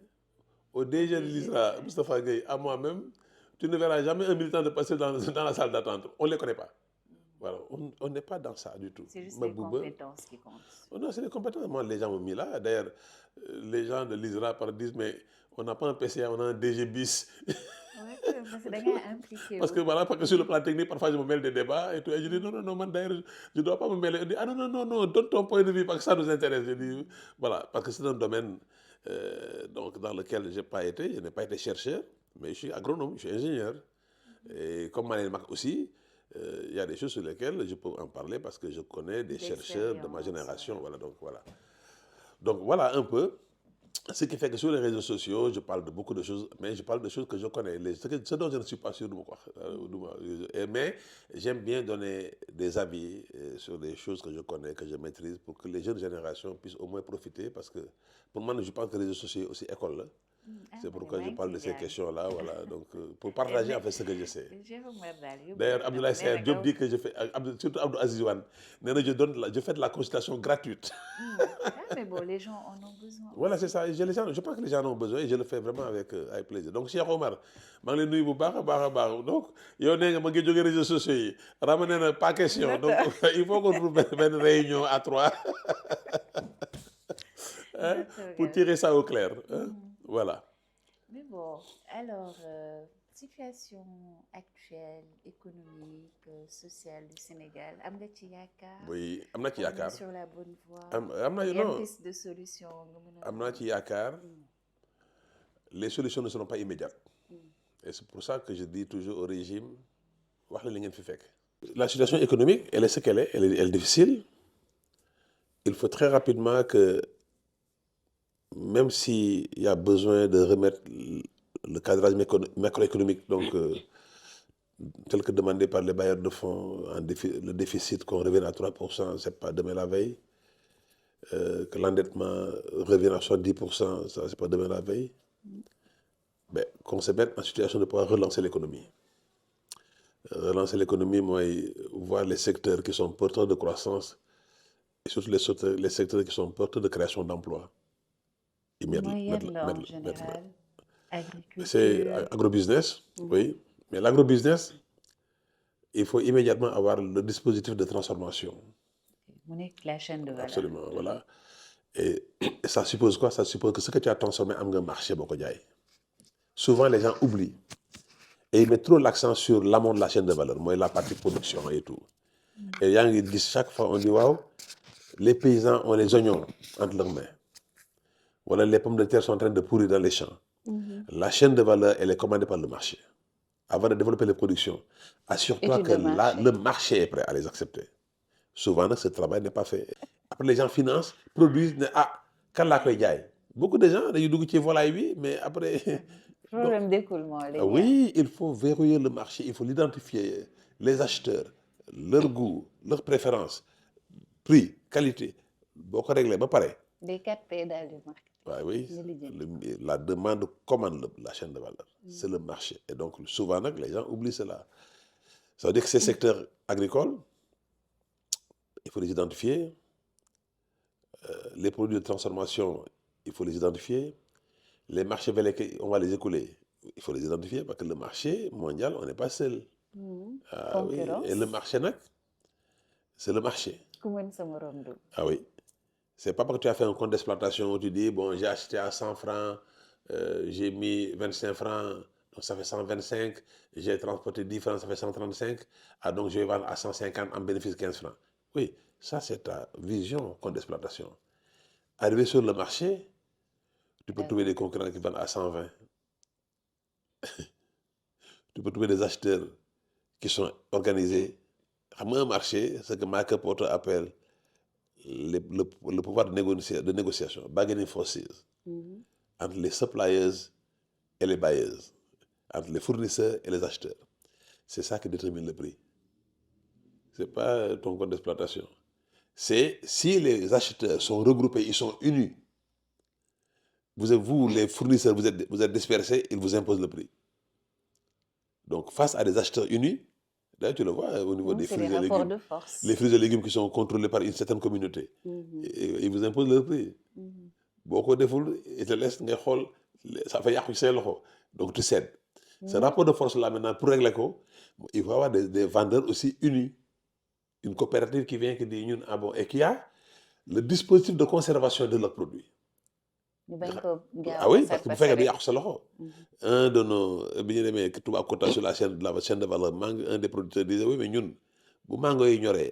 au DG de l'ISRA, Moustapha Gueye, à moi-même, tu ne verras jamais un militant de Pastef dans la salle d'attente. On ne les connaît pas. Voilà, on n'est pas dans ça du tout.
C'est juste les compétences qui comptent.
Non, c'est les compétences. Moi, les gens m'ont mis là. D'ailleurs, les gens de l'ISRA disent, mais on n'a pas un PCA, on a un DG bis.
Ouais, quand même, parce que da ngay impliqué
Parce que
wu.
voilà, parce que sur le plan technique, parfois je me mêle des débats et tout. Et je dis non, non, non, man, d'ailleurs, je ne dois pas me mêler. Elle dit ah non, non, non, non, donne ton point de vue parce que ça nous intéresse. Je dis voilà, parce que c'est un domaine donc, dans lequel je n'ai pas été. Je n'ai pas été chercheur, mais je suis agronome, je suis ingénieur. Et comme Manel Mac aussi, il y a des choses sur lesquelles je peux en parler parce que je connais des chercheurs de ma génération. Voilà, donc voilà. Donc voilà un peu. Ce qui fait que sur les réseaux sociaux, je parle de beaucoup de choses, mais je parle de choses que je connais. Ce dont je ne suis pas sûr de quoi. Mais j'aime bien donner des avis sur des choses que je connais, que je maîtrise, pour que les jeunes générations puissent au moins profiter. Parce que pour moi, je pense que les réseaux sociaux aussi école là.
Ah,
C'est
ma ne
pourquoi je
maa ngi
parle de
ciy
ces
jàng.
questions-là. Voilà. Donc, pour partager en fait ce que je sais.
Cheikh Oumar daal
D'ailleurs,
yóbbu na ma
Abdoulaye
nee na
Sayer Diop
nga.
dit que je fais, surtout Abdou Aziz Wan, je fais de la consultation gratuite.
Ah, mais bon, les gens en ont besoin
Voilà, c'est
aussi.
ça. Je pense que les gens en ont besoin et je le fais vraiment avec plaisir. Donc, Cheikh Omar, je suis nuyu bu baax a baax a baax. Donc, yow nee nga ma ngi jóge réseaux sociaux yi. Rama nee na pas question. Donc,
D'accord.
il faut qu'on trouve une réunion à trois hein, pour
D'accord.
tirer ça au clair. Hein.
Mhm.
Voilà.
Mais bon, alors, situation actuelle, économique, sociale du Sénégal, am nga ci yaakaar?
Oui, am na ci
On est
yaakaar.
sur la bonne voie.
Am na
Yan
non,
piste de solution nga mën a.
am naa ci yaakaar. Les solutions ne seront pas immédiates. Et c'est pour ça que je dis toujours au régime, wax la li ngeen fi fekk. La situation économique, elle est ce qu'elle est, elle est difficile. Il faut très rapidement que, même s'il y a besoin de remettre le cadrage macroéconomique, donc tel que demandé par les bailleurs de fonds, le déficit qu'on revienne à 3%, c'est pas demain la veille. Que l'endettement revienne à 70%, ça c'est pas demain la veille. Mais qu'on se mette en situation de pouvoir relancer l'économie. Relancer l'économie, moi, voir les secteurs qui sont porteurs de croissance et surtout les secteurs qui sont porteurs de création d'emplois.
Moyenne en général,
C'est
agriculture.
agrobusiness, oui. Mais l'agrobusiness, il faut immédiatement avoir le dispositif de transformation.
Mu nekk la chaîne de valeur.
Absolument, voilà. Et ça suppose quoi? Ça suppose que ce que tu as transformé en un marché, beaucoup de souvent, les gens oublient. Et ils mettent trop l'accent sur l'amont de la chaîne de valeur, moi, la partie production et tout. Et chaque fois, on dit, waouh, les paysans ont les oignons entre leurs mains. Voilà, les pommes de terre sont en train de pourrir dans les champs. La chaîne de valeur, elle est commandée par le marché. Avant de développer les productions, assure-toi
Étude
que
de marché.
le marché est prêt à les accepter. Souvent, ce travail n'est pas fait. Après, les gens financent, produisent, quand la koy jaay. Beaucoup de gens, ils disent volaille, oui, mais après.
Problème d'écoulement, les gars.
Oui, il faut verrouiller le marché, il faut l'identifier, les acheteurs, leur goût, leurs préférences, prix, qualité. Beaucoup régler, bah pareil.
Les 4P daal du marketing.
Ouais, oui,
Ñu lijjanti.
la demande commande la chaîne de valeur. C'est le marché. Et donc, souvent, les gens oublient cela. Ça veut dire que ces secteurs agricoles, il faut les identifier. Les produits de transformation, il faut les identifier. Les marchés vers lesquels on va les écouler, il faut les identifier parce que le marché mondial, on n'est pas seul. Ah oui,
Concurrence.
et le marché, c'est le marché.
Ku mën sa morom dugg.
Ah oui. C'est pas parce que tu as fait un compte d'exploitation où tu dis, bon, j'ai acheté à 100 francs, j'ai mis 25 francs, donc ça fait 125, j'ai transporté 10 francs, ça fait 135, donc je vais vendre à 150 en bénéfice 15 francs. Oui, ça c'est ta vision compte d'exploitation. Arrivé sur le marché, tu peux trouver des concurrents qui vendent à 120. Tu peux trouver des acheteurs qui sont organisés. À un marché, ce que Michael Porter appelle le pouvoir de négociation, bargaining forces, entre les suppliers et les buyers, entre les fournisseurs et les acheteurs. C'est ça qui détermine le prix. Ce n'est pas ton compte d'exploitation. C'est si les acheteurs sont regroupés, ils sont unis. Vous les fournisseurs, vous êtes dispersés, ils vous imposent le prix. Donc, face à des acheteurs unis, d'ailleurs, tu le vois au niveau des fruits et légumes.
De force.
Les fruits et légumes qui sont contrôlés par une certaine communauté. Et ils vous imposent leur prix. Beaucoup de foules, ils te laissent, ça fait yàqu say loxo. Donc, tu cèdes. Ce rapport de force-là, maintenant, pour régler ça, il faut avoir des vendeurs aussi unis. Une coopérative qui vient qui dit, et qui a le dispositif de conservation de leurs produits.
ñu bañ ko gaaw
ah
a
oui parce que bu fekkee du
passer.
yàqu sa loxo. Un de nos bi ñu demee Toubacouta sur la chaîne de valeur mangue un des producteurs disait oui mais ñun bu mango yi ñoree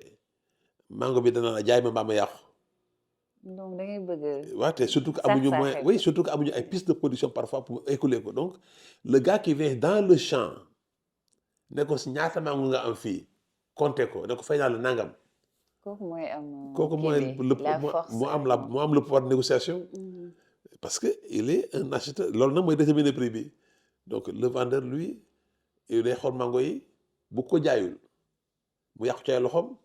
mango bi dana la jaay ma mbaa ma yàqu.
donc da ngay bëgg
waaw te surtout que
sax
amuñu moyen
saaxee
oui
ko.
surtout que amuñu ay pistes de production parfois pour écouler ko donc le gars qui vient dans le champ ne ko si ñaata mango nga am fii compter ko ne ko fay naa la nangam
kooku mooy am
kooku
kii
mooy
bi la force
mu am la mu am le pouvoir de négociation parce que il est un acheteur loolu nag mooy déterminer prix bi donc le vendeur lui il day xool mango yi bu ko jaayul mu yàqu ci ay loxoom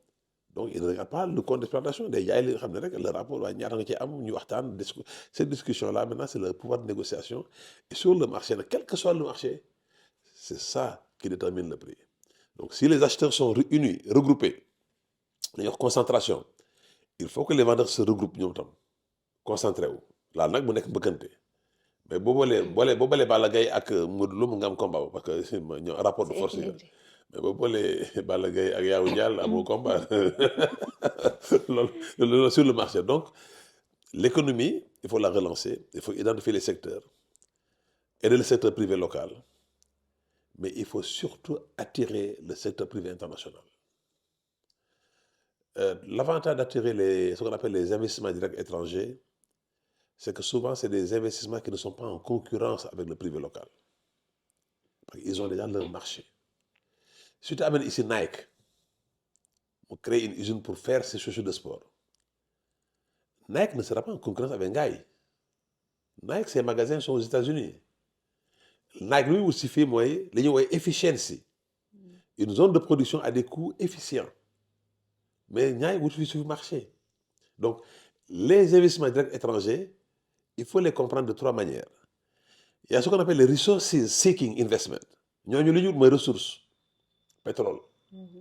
donc il ne regarde pas le compte d'exploitation day jaay li nga xam ne rek le rapport waaye ñaata nga ci am ñu waxtaan cette discussion là maintenant c'est le pouvoir de négociation et sur le marché nag quel que soit le marché c'est ça qui détermine le prix donc si les acheteurs sont unis regroupés dañuy wax concentration il faut que les vendeurs se regroupent ñoom tam concentré wu laal nag mu nekk bëkkante mais boo boolee Balla Gaye ak Modou Lo mu nga am combat parce que ñoo rapport de
c'est
force yi
équilibré.
mais boo boolee Balla Gaye ak Yawou Dial amoo combat loolu sur le marché donc l'économie il faut la relancer il faut identifier les secteurs aider le secteur privé local mais il faut surtout attirer le secteur privé international. L'avantage d'attirer ce qu'on appelle les investissements directs étrangers, c'est que souvent, c'est des investissements qui ne sont pas en concurrence avec le privé local. Parce qu'ils ont déjà leur marché. Si tu amènes ici Nike, on crée une usine pour faire ses chaussures de sport. Nike ne sera pas en concurrence avec Ngaï. Nike, ses magasins sont aux États-Unis. Nike, lui, aussi fait efficiency. Une zone de production à des coûts efficients. Mais Ngaï, vous sur le marché. Donc, les investissements directs étrangers, il faut les comprendre de trois manières. Il y a ce qu'on appelle les resources seeking investment. Nous avons les ressources. Pétrole,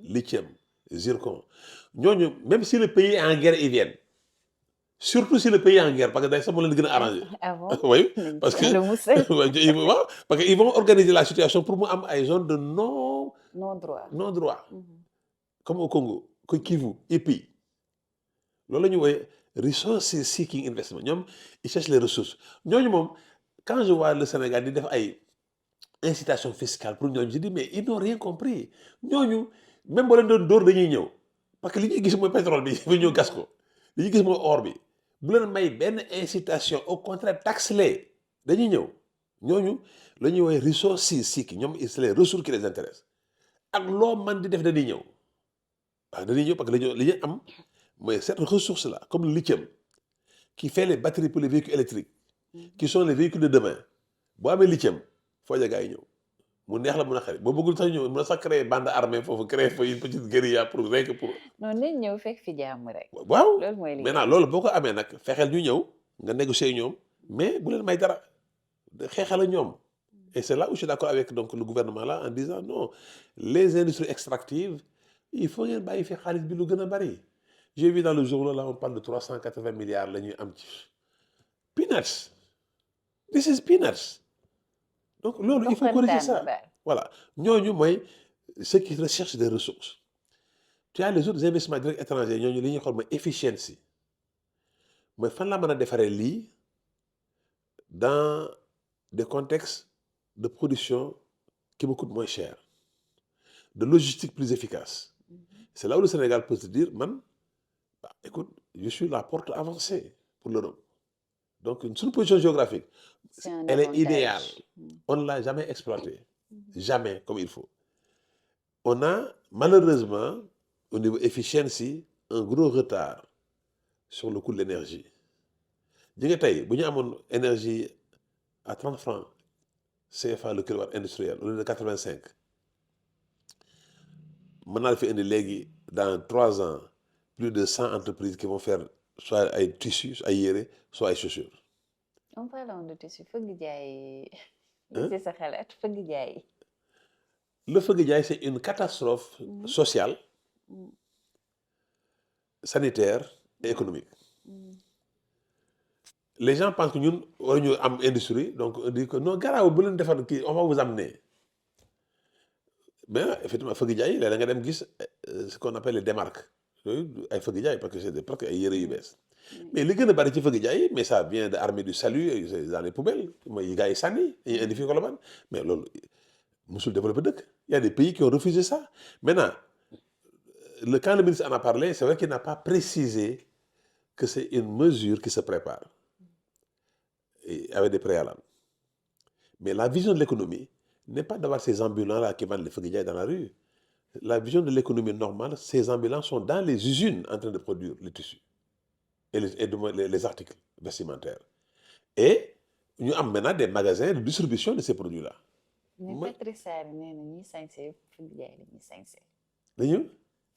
lithium, zircon. Même si le pays est en guerre, ils viennent. Surtout si le pays est en guerre, parce que ça, on les arranger.
Avant,
Oui, parce que parce qu'ils vont organiser la situation pour moi à une zone de non-droit. Comme au Congo, comme Kivu, et puis. Là, nous avons resources seeking investment. Ils cherchent les ressources. Quand je vois le Sénégal, ils font des incitations fiscales pour nous, je dis, mais ils n'ont rien compris. Nous, même si on dort de parce que ce qu'ils ont, c'est le pétrole, ils ont gas. Ce qu'ils ont, c'est l'or. Si vous avez une incitation, au contraire, taxe-les. Nous, nous avons resources seeking. C'est les ressources qui les intéressent. Et l'homme man di def dañuy ñëw parce que li ñu am mooy cette ressource là comme le lithium qui fait les batteries pour les véhicules électriques qui sont les véhicules de demain boo amee lithium foo ja gaa yi ñëw mu neex la mun a xarit boo bëggul sax ñëw mun a sax créer bande armée foofu créer fa une petite guérilla pour rien que pour
non nañ ñëw fekk fi jàmm rek.
waaw
loolu mooy li
maintenant loolu boo ko amee nag fexeel ñu ñëw nga négocier ñoom mais bu leen may dara xeexal ak ñoom. Et c'est là où je suis d'accord avec donc, le gouvernement là en disant non, les industries extractives, il faut y faire des khalis bilou gana bari. J'ai vu dans le journal là, on parle de 380 milliards la nuit peanuts. This is peanuts. Donc il faut corriger ça. Voilà. Nous, ceux qui recherchent des ressources. Tu as les autres investissements directs étrangers, nous li ñuy xol moy efficiency. Moy fan la mëna défaré li dans des contextes de production qui me coûte moins cher, de logistique plus efficace. C'est là où le Sénégal peut se dire, man, bah, écoute, je suis la porte avancée pour l'Europe. Donc, une position géographique, elle est idéale. On ne l'a jamais exploitée. Jamais comme il faut. On a, malheureusement, au niveau efficiency, un gros retard sur le coût de l'énergie. Si nous avons une énergie à 30 francs, CFA le kilowatt industriel, au lieu de 85. Maintenant, il fait dans 3 ans, plus de 100 entreprises qui vont faire soit des tissus, soit des soit des chaussures.
En parlant de tissus, le
feu c'est une catastrophe sociale, sanitaire et économique. Les gens pensent que nous avons une industrie, donc on dit que non, on va vous amener. Mais effectivement, il y a ce qu'on appelle les démarques. Parce que c'est presque des yére yu bees. mais li gën a bari ci fëgg jaay mais ça vient de Armée du Salut c'est dans les poubelles mooy yi gars yi sànni yi indi fii Colobane mais loolu musul développé dëkk. Il y a des pays qui ont refusé ça. Maintenant, quand le ministre en a parlé, c'est vrai qu'il n'a pas précisé que c'est une mesure qui se prépare et avec des préalables. Mais la vision de l'économie n'est pas d'avoir ces ambulants-là qui vendent les feuilles dans la rue. La vision de l'économie normale, ces ambulants sont dans les usines en train de produire les tissus et les articles vestimentaires. Et nous avons maintenant des magasins de distribution de ces produits-là.
mais Patrice Sarr nee na ñuy sañse fëgg jaay la ñuy sañse.
dañu.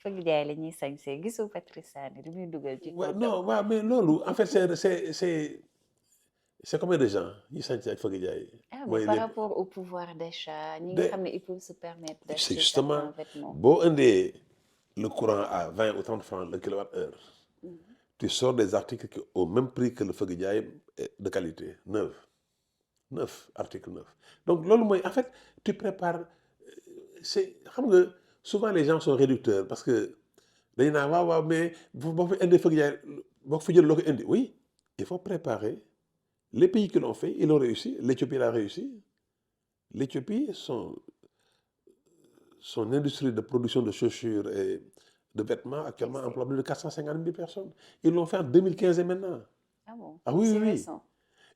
fëgg jaay la ñuy sañse gisoo Patrice Sarr ni muy dugal ci.
non waaw mais loolu en fait c'est combien de gens ñi sañse ak fëgg jaay.
mais par rapport au pouvoir d'achat ñi nga xam ne ils peuvent se permettre d'acheter
c'est justement
vêtements.
boo indee le courant à 20 ou 30 francs le kilowattheure. Tu sors des articles au même prix que le fëgg jaay de qualité neuf articles neufs. Donc loolu mooy en fait tu prépares c'est xam nga souvent les gens sont réducteurs parce que dañu naan waaw mais boo fi indee fëgg jaay boo fi jël loo ko indi oui il faut préparer les pays qui l'ont fait ils l'ont réussi l'Éthiopie l'a réussi. L'Éthiopie son industrie de production de chaussures et de vêtements actuellement emploie plus de 450 000 personnes. Ils l'ont fait en 2015 et maintenant.
Ah bon?
Ah oui, oui.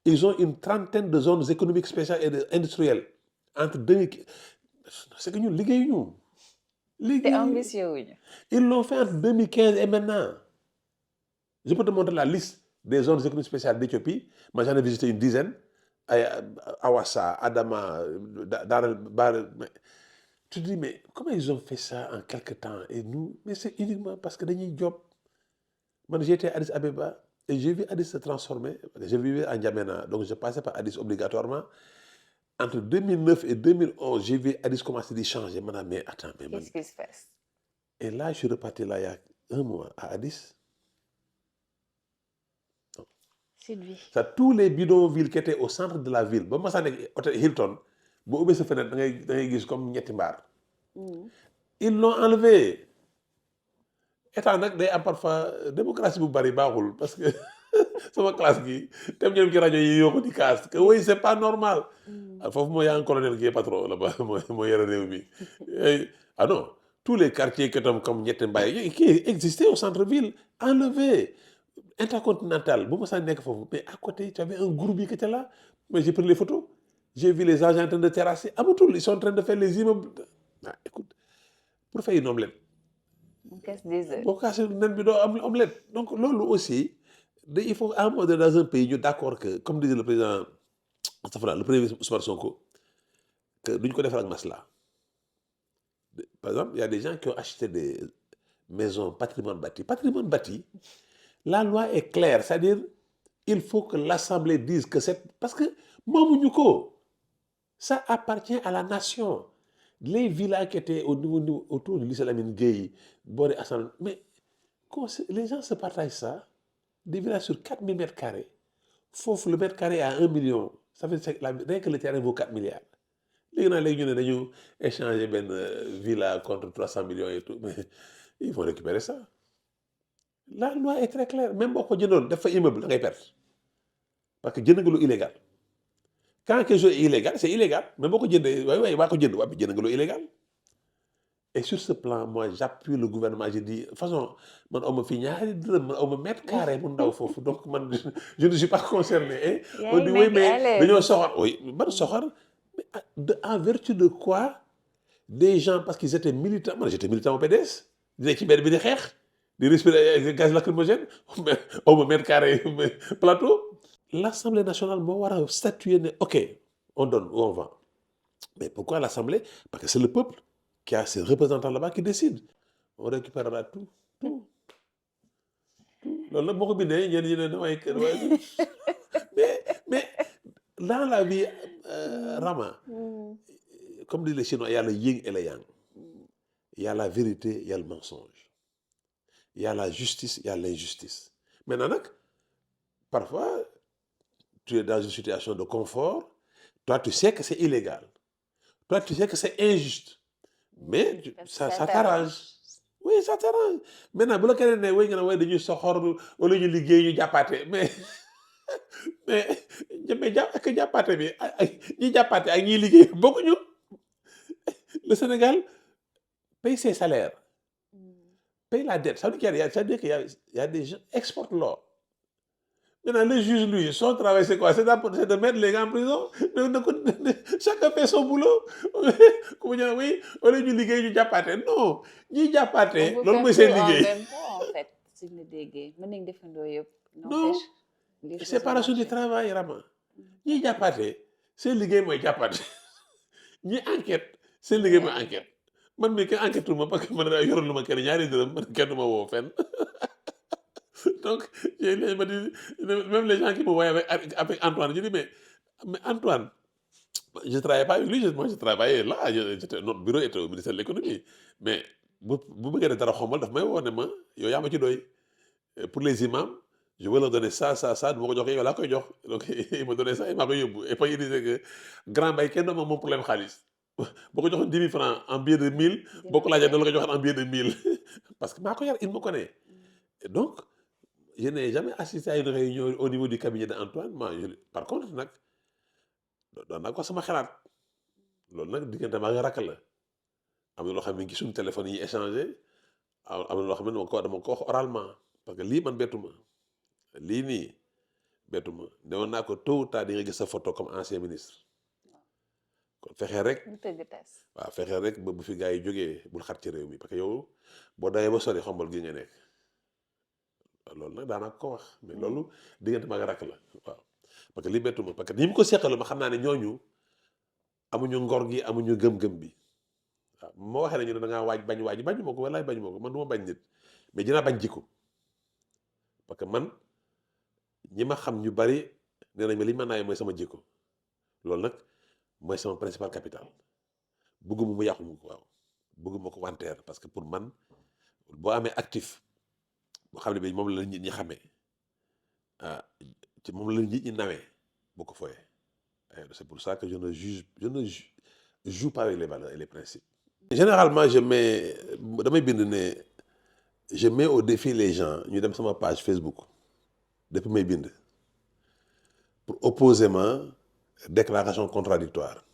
Ils ont une trentaine de zones économiques spéciales et industrielles. Entre 2015... C'est que nous, liggéeyuñu.
C'est ambitieux.
Ils l'ont fait entre 2015 et maintenant. Je peux te montrer la liste des zones économiques spéciales d'Éthiopie. Moi, j'en ai visité une dizaine. Awassa, Adama, Dar... Tu te dis, mais comment ils ont fait ça en quelques temps? Et nous, mais c'est uniquement parce que dañuy job. Moi, j'étais à Addis Abeba et j'ai vu Addis se transformer. Je vivais à N'Djamena, donc je passais par Addis obligatoirement. Entre 2009 et 2011, j'ai vu Addis commencer à changer. Mais attends, mais
qu'est-ce qui se passe?
Et là, je suis reparti là il y a un mois à Addis.
C'est lui.
Ça, tous les bidonvilles qui étaient au centre de la ville, ba ma saa nekk hôtel Hilton, boo ubbee sa fenêtre da ngay gis comme ñetti mbaar. Ils l'ont enlevé. État nag day am parfois démocratie bu bari baaxul parce que sama classe gi dem ñoom ci rajo yi yoo ko di kaas que oui c'est pas normal. Foofu mooy yaa un colonel qui est patron là-bas mooy yore réew mi. Ah non, tous les quartiers qui étaient comme ñetti mbaay qui existaient au centre-ville enlevés. Intercontinental bu ma saa nekk foofu mais à côté tu avais un groupe qui était là mais j'ai pris les photos. J'ai vu les agents en train de terrasser. Amatul, ils sont en train de faire les immeubles. Ah, écoute, pour faire une omelette.
On casse des œufs.
Pour casser une omelette. Donc, là aussi, il faut, à un moment donné, dans un pays, nous d'accord que, comme disait le président, le premier ministre Ousmane Sonko, que nous ne connaissons pas masla. Par exemple, il y a des gens qui ont acheté des maisons patrimoine bâti. Patrimoine bâti, la loi est claire, c'est-à-dire, il faut que l'Assemblée dise que c'est. Parce que, Mamouniouko, ça appartient à la nation. Les villas qui étaient autour du lycée Lamine Gueye, Boré Hassan, mais les gens se partagent ça, des villas sur 4000 mètres carrés. Faut le mètre carré à 1 million. Ça veut dire rien que le terrain vaut 4 milliards. Les gens ont échangé une villa contre 300 millions et tout, mais ils vont récupérer ça. La loi est très claire. Même si on a fait un immeuble, on a perdu. Parce que c'est illégal. Quand quelque chose est illégal, c'est illégal. Même si on a illégal. Et sur ce plan, moi, j'appuie le gouvernement. J'ai dit, de toute façon, on me fait on me mètre carré. Donc, je ne suis pas concerné. On dit, oui, mais en vertu de quoi des gens, parce qu'ils étaient militants, moi j'étais militant au PDS, ils étaient des respirer des gaz lacrymogènes, on me mètre carré, plateau. L'Assemblée nationale m'a statué, ok, on donne ou on vend. Mais pourquoi l'Assemblée? Parce que c'est le peuple qui a ses représentants là-bas qui décident. On récupérera tout. Mais dans la vie, Rama, comme disent les Chinois, il y a le yin et le yang. Il y a la vérité, il y a le mensonge. Il y a la justice, il y a l'injustice. Maintenant, parfois, tu es dans une situation de confort. Toi, tu sais que c'est illégal. Toi, tu sais que c'est injuste. Mais ça t'arrange. oui ça t'arrange maintenant bu la keneen ne way nga ne way dañuy soxor wala ñu liggéey ñu jàppaate mais mais ak jàppaate bi ay ñiy jàppaate ak ñiy liggéey bokkuñu. Le Sénégal paye ses salaires, paye la dette. Ça veut dire qu'il y a des gens exportent l'or. Maintenant, le juge, lui, son travail, c'est quoi? C'est de mettre les gars en prison. Chacun fait son boulot. Comment dire, oui, on est du ligue du Diapaté. Non, ni Diapaté,
On
l'homme
peut
c'est
faire tout en
ligue.
même temps, en fait, si vous déguez. Mën nañ defandoo yëpp.
Non,
N'empêche, les choses
séparation
vont
du
marcher.
travail, Rama. Ni Diapaté, c'est ligue, moi, Diapaté. Ni enquête, c'est ligue, moi, enquête. Man mii kenn enquête ma parce que man yorul ma kenn ñaari dërëm man kenn du ma woo fenn donc même les gens qui me voyaient avec Antoine je dis mais Antoine je travaillais pas avec lui moi je travaillais là notre bureau était au ministère de l'économie mais bu bëggee ne dara xombal daf may woo ne ma yow yaa ma ci doy pour les imams je veux leur donner ça du ma ko joxee yow laa koy jox donc il m'a donné ça il m'a koy yóbbu et puis il disait que grand bay kenn doon moom problème xaalis boo ko joxoon 10 000 francs en billet de 1000 boo ko laajee da la ko joxoon en billet de 1000 parce que maa ko yar il me connaît et donc je n'ai jamais assisté à une réunion au niveau du cabinet d'Antoine par contre nag doon naa ko sama xalaat loolu nag diggante maa ngi rakk la am na loo xam ne ngi suñu téléphone yi échangé am na loo xam ne dama ko wax oralement parce que lii man bettu ma lii nii bettu ma newoon naa ko tôt ou tard di nga gis sa photo comme ancien ministre kon fexee rek
Ñu tëgg tas.
waaw fexee rek ba bu fi gars yi jógee bul xat ci réew mi parce que yow boo dawee ba sori xombal gi nga nekk loolu nag daanaka ko wax mais loolu diggante ma nga rakk la waaw parce que li bettu ma parce que ni mu ko seqalu ma xam naa ne ñooñu amuñu ngor gi amuñu gëm-gëm bi waaw moo waxee ne ñu ne da ngaa bañ bañu ma ko walaay bañu ma ko man du ma bañ nit mais dinaa bañ jikko parce que man ñi ma xam ñu bari nee nañ ma li ma naay mooy sama jikko loolu nag mooy sama principal capital bëgguma mu yàqu mu ko waaw bëgguma ko wanteer parce que pour man boo amee actif boo xam ne bi moom la nit ñi xamee ci moom la nit ñi nawee boo ko fooyee c'est pour ça que je ne joue pas avec les valeurs et les principes. Généralement damay bind ne je mets au défi les gens ñu dem sama page Facebook depuis may bind pour opposer ma déclaration contradictoire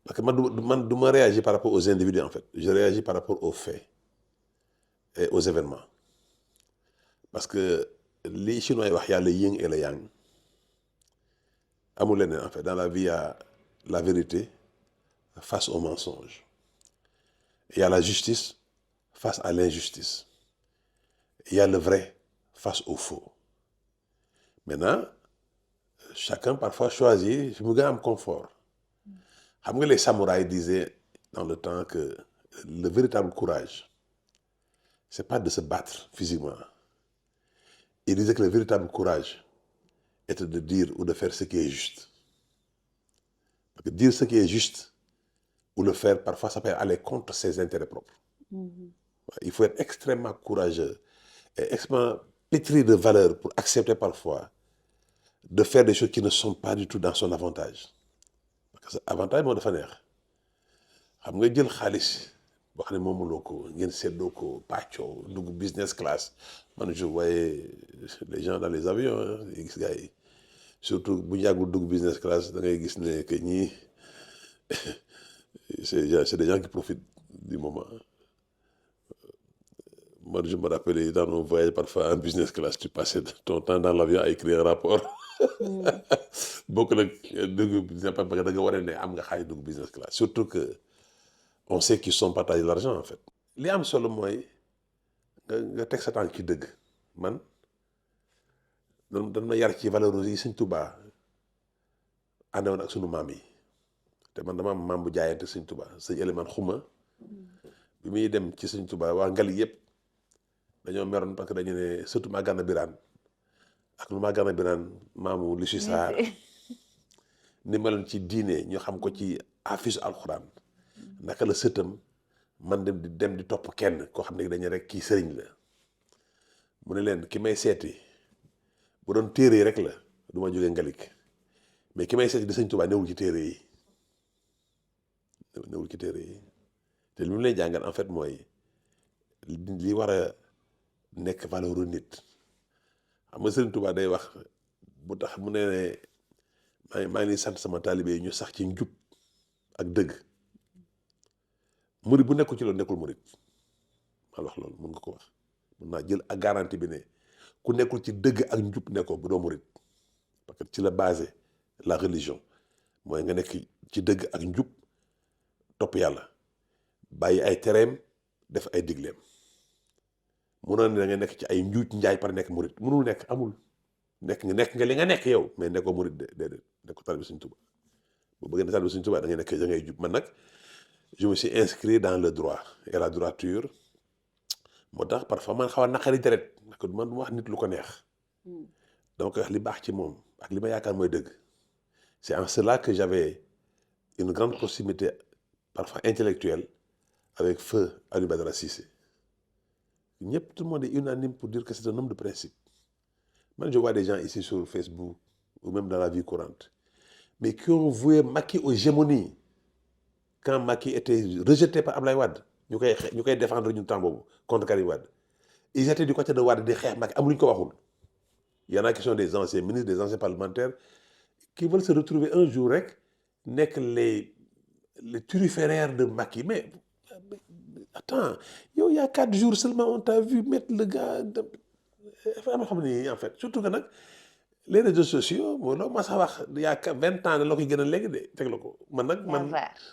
parce que man du ma réagir par rapport aux individus en fait je réagis par rapport aux faits et aux événements parce que li chinois yi wax y a le yin et le yang amul leneen en fait dans la vie il y a la vérité face au mensonge il y a la justice face à l'injustice il y a le vrai face au faux maintenant chacun parfois choisit fi mu gën a am confort xam nga les samouraïs disaient dans le temps que le véritable courage c'est pas de se battre physiquement ils disaient que le véritable courage était de dire ou de faire ce qui est juste parce que dire ce qui est juste ou le faire parfois ça peut aller contre ses intérêts propres. Il faut être extrêmement courageux et extrêmement pétri de valeur pour accepter parfois de faire des choses qui ne sont pas du tout dans son avantage parce que avantage moo dafa neex xam nga jël xaalis boo xam ne moomuloo ko ngeen seddoo ko pàccoo dugg business class man je voyais les gens dans les avions yi gis gars yi surtout bu ñu yàggul dugg business class da ngay gis ne que ñii c'est des gens qui profitent du moment. Moi, je me rappelle dans nos voyages, parfois en business class, tu passais ton temps dans l'avion à écrire un rapport. Beaucoup de business class. Surtout que on sait qu'ils sont partagés l'argent en fait. Li am solo mooy nga teg sa tànk ci dëgg man dañ ma yar ci valeurs yi Sëñ Tuubaa àndoon ak sunu maam yi te man dama am maam bu jaayante Sëñ Tuubaa sëñ Eliman Xuma bi muy dem ci Sëñ Tuubaa waa Ngali yëpp dañoo meroon parce que dañu ne surtout maa gànna biraan ak lu maa gànna biraan maamu li si saar ni meloon ci diine ñu xam ko ci affiche alxuraan naka la sëtam man dem di topp kenn koo xam ne dañu rek kii sëriñ la mu ne leen ki may seeti bu doon téere yi rek la du ma jógee ngalik mais ki may seeti di Sëñ Tuubaa newul ci téere yi te li mu lay jàngal en fait mooy li war a nekk valeur nit xam nga Serigne Touba day wax bu tax mu ne maa ngi sant sama taalibe yi ñu sax ci njub ak dëgg murit bu nekkul ci loolu nekkul murit maa wax loolu mun nga ko wax mun naa jël ak garantie bi ne ku nekkul ci dëgg ak njub nekkoo bu doo murit parce que ci la basé la religion mooy nga nekk ci dëgg ak njub topp yàlla bàyyi ay tereem def ay digleem munoon ne da nga nekk ci ay njuuj njaay par nekk murit munul nekk amul nekk nga li nga nekk yow mais nekkoo murit déedéet nekkoo taalibe Sëriñ Tuubaa bu bëggee ne taalibe Sëriñ Tuubaa da ngay jub man nag je me suis inscrit dans le droit et la droiture moo tax parfois man xaw a naqari deret parce que man du ma wax nit lu ko neex dama koy wax li baax ci moom ak li ma yaakaar mooy dëgg c'est en cela que j'avais une grande proximité parfois intellectuelle avec feu Alioune Badara Cissé ñëpp tout le monde est unanime pour dire que c'est un homme de principe man je vois des gens ici sur Facebook ou même dans la vie courante mais qui ont voué Macky aux gémonies quand Macky était rejeté par Ablaye Wade ñu koy défendre ñu temps boobu contre Karim Wade ils étaient du côté de Wade di xeex Macky amuñu ko waxul. Il y en a qui sont des anciens ministres, des anciens parlementaires qui veulent se retrouver un jour rek nekk les turiféraires de Macky mais attends yow il y a 4 jours seulement on t'a vu mettre le gars dafa am xam ni en fait surtout que nag les réseaux sociaux moo loo ma sax wax il y a 20 ans la koy gën a léegi de teg la ko man nag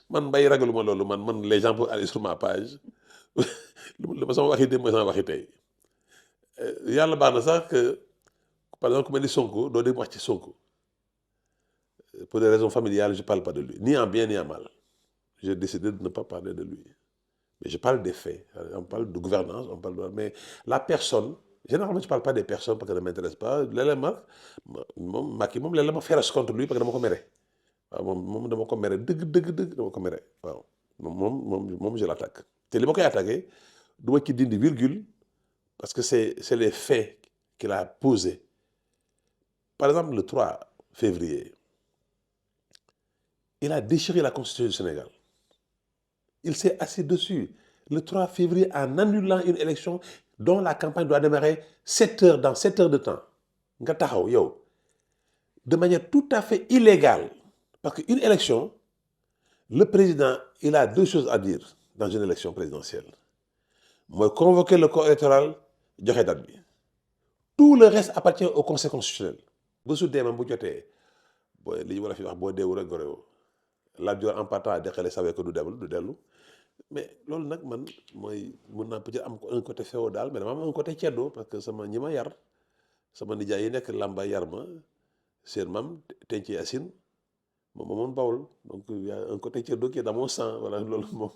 man bay ragaluma loolu man les gens peuvent aller sur ma page lu ma sama waxi démb sama waxi tey yàlla baax na sax que par exemple ku mel ni Sonko doo dégg wax ci Sonko pour des raisons familiales je parle pas de lui ni en bien ni en mal j'ai décidé de ne pas parler de lui mais je parle des faits on parle de gouvernance on parle de mais la personne généralement je parle pas des personnes parce que ça ne m'intéresse pas léeg-léeg moom Macky moom léeg-léeg ma féroce contre lui parce que dama ko mere waaw moom dama ko mere dëgg dama ko mere waaw moom je l'attaque te li ma koy attaqué du ma ci dindi virgule parce que c'est les faits qu'il a posés. Par exemple, le 3 février, il a déchiré la Constitution du Sénégal. Il s'est assis dessus le 3 février en annulant une élection dont la campagne doit démarrer 7 heures dans 7 heures de temps. Nga taxaw yow de manière tout à fait illégale parce qu'une élection, le président, il a 2 choses à dire dans une élection présidentielle. Mooy convoquer le corps électoral joxe date bi. Tout le reste appartient au Conseil constitutionnel. ba su deemam bu jotee booy li ñu war a fi wax boo deewu rek gorewo Lat Joor en partant deqale savait que du dellu mais loolu nag man mooy mun naa peut-être am un côté féodal mais dama am un côté ceddo parce que sama ñi ma yar sama nijaay yi nekk Lamba yar ma seen maam Tenc Yacine moom moomoon Bawol donc y a un côté ceddo qui est dans mon sang voilà loolu moom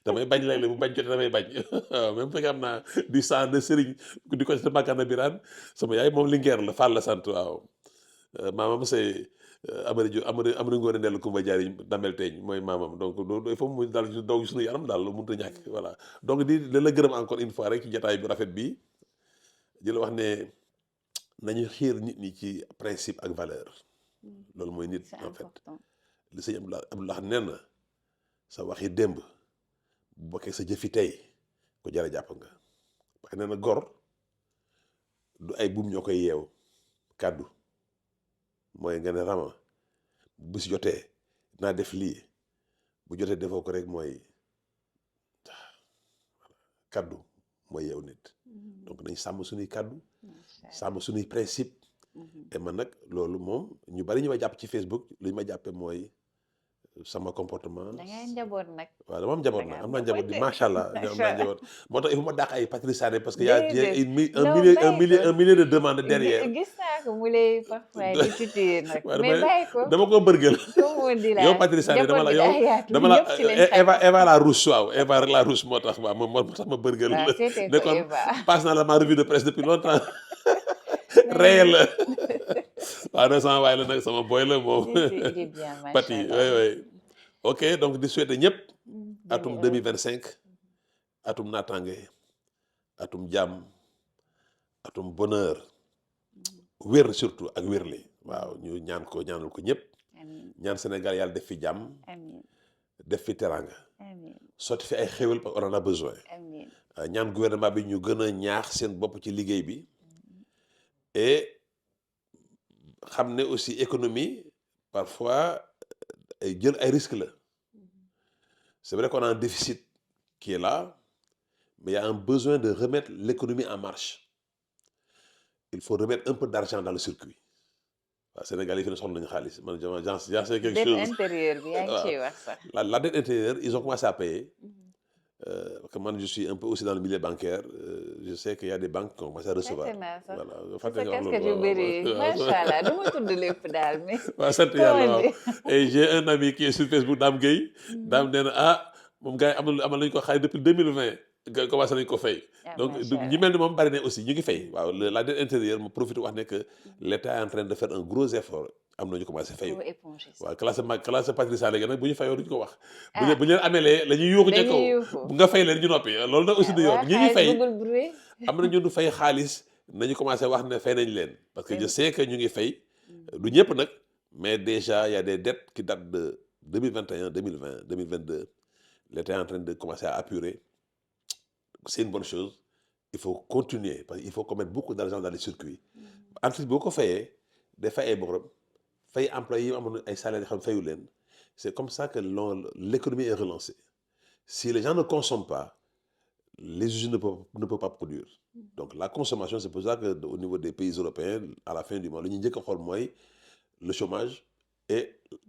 damay bañ léeg-léeg bu bañ jotee damay bañ waaw même fekk am naa du sang de Serigne di ko ci Makana Birane sama yaay moom Linguère la Fall la sant waaw maamam c'est Amady Ngoone Ndella Kumba Jaari Damel Teeñ mooy maamam donc loolu il faut mu daal doog suñu yaram daal mënut a ñàkk voilà donc di la gërëm encore une fois rek ci jotaay bu rafet bi di la wax ne nañu xiir nit ñi ci principe ak valeur loolu mooy nit en fait li sëñ Abdoulaye nee na sa waxi démb bu bokkee sa jëfi tey ko jara jàpp nga parce que nee na gor du ay buum ñoo koy yeew kàddu mooy nga ne rama bu si jotee naa def lii bu jotee defoo ko rek mooy kàddu mooy yeew nit donc nañ sàmm suñuy kàddu sàmm suñuy principe et man nag loolu moom ñu bari ñu ma jàpp ci Facebook li ñu ma jàppee mooy sama comportement.
da ngay njaboot nag.
waaw dama am njaboot nag am naa njaboot bi macha allah am naa njaboot moo tax il faut ma dàq ay Patrice Sané parce que y' a un millier de demandes derrière.
gis naa ko mu lay parfois di tuddee nag. mais bàyyi ko
dama ko bërgël. yow Patrice Sané dama la Eva la Rousse waaw Eva la Rousse moo tax waaw moo tax ma bërgël.
waaw c'était ko Eva
passe naa la ma revue de presse depuis longtemps. réel la waaw nag sama waay la nag sama boy la moom Pati oui ok donc di souhaiter ñëpp atum 2025 atum naataange atum jàmm atum bonheur wér surtout ak wérle waaw ñu ñaanal ko ñëpp ñaan Sénégal yàlla def fi jàmm def fi teranga sotti fi ay xéwal parce qu'on en a besoin ñaan gouvernement bi ñu gën a ñaax seen bopp ci liggéey bi et xam ne aussi économie parfois ay jël ay risques la c'est vrai qu'on a un déficit qui est là mais il y a un besoin de remettre l'économie en marche il faut remettre un peu d'argent dans le circuit waaw Sénégal yi fi ne soxla nañu xaalis man j'en sais quelque
dette
chose
intérieure bi yaa ngi ciy wax sax.
la dette intérieure ils ont commencé à payer parce que moi je suis un peu aussi dans le milieu bancaire je sais qu'il y a des banques qui ont commencé à recevoir voilà
fàtte naa sax sa casquette yu bëri macha allah du ma tudd lépp daal mais.
waaw sant yàlla waaw et j'ai un ami qui est sur Facebook Dame Gueye Dame nee na moom gars yi amal nañu ko xaalis depuis 2020 nga commencé nañu ko fay donc ñi mel ni moom bari na aussi ñu ngi fay waaw la dette intérieure ma profité wax ne que l'État est en train de faire un gros effort am na ñu commencé fayu waaw classe Patricia léegi nag bu ñu fayoo duñu ko wax bu ñu leen amelee la ñuy yuuxu ca kaw bu nga fay leen ñu noppi loolu nag aussi du yoon ñi ngi fay am na ñu du fay xaalis nañu commencé wax ne fay nañ leen parce que je sais que ñu ngi fay du ñëpp nag mais déjà il y a des dettes qui datent de 2021 2020 2022 l'État est en train de commencer à apurer c'est une bonne chose il faut continuer parce qu'il faut qu'on mette beaucoup d'argent dans les circuits entreprise boo ko fayee day fay ay borom fay employés yi amoon ay salaires yoo xam ne fayu leen c'est comme ça que l'économie est relancée si les gens ne consomment pas les usines ne peuvent pas produire donc la consommation c'est pour ça que au niveau des pays européens à la fin du mois li ñuy njëkk a xool mooy le chômage et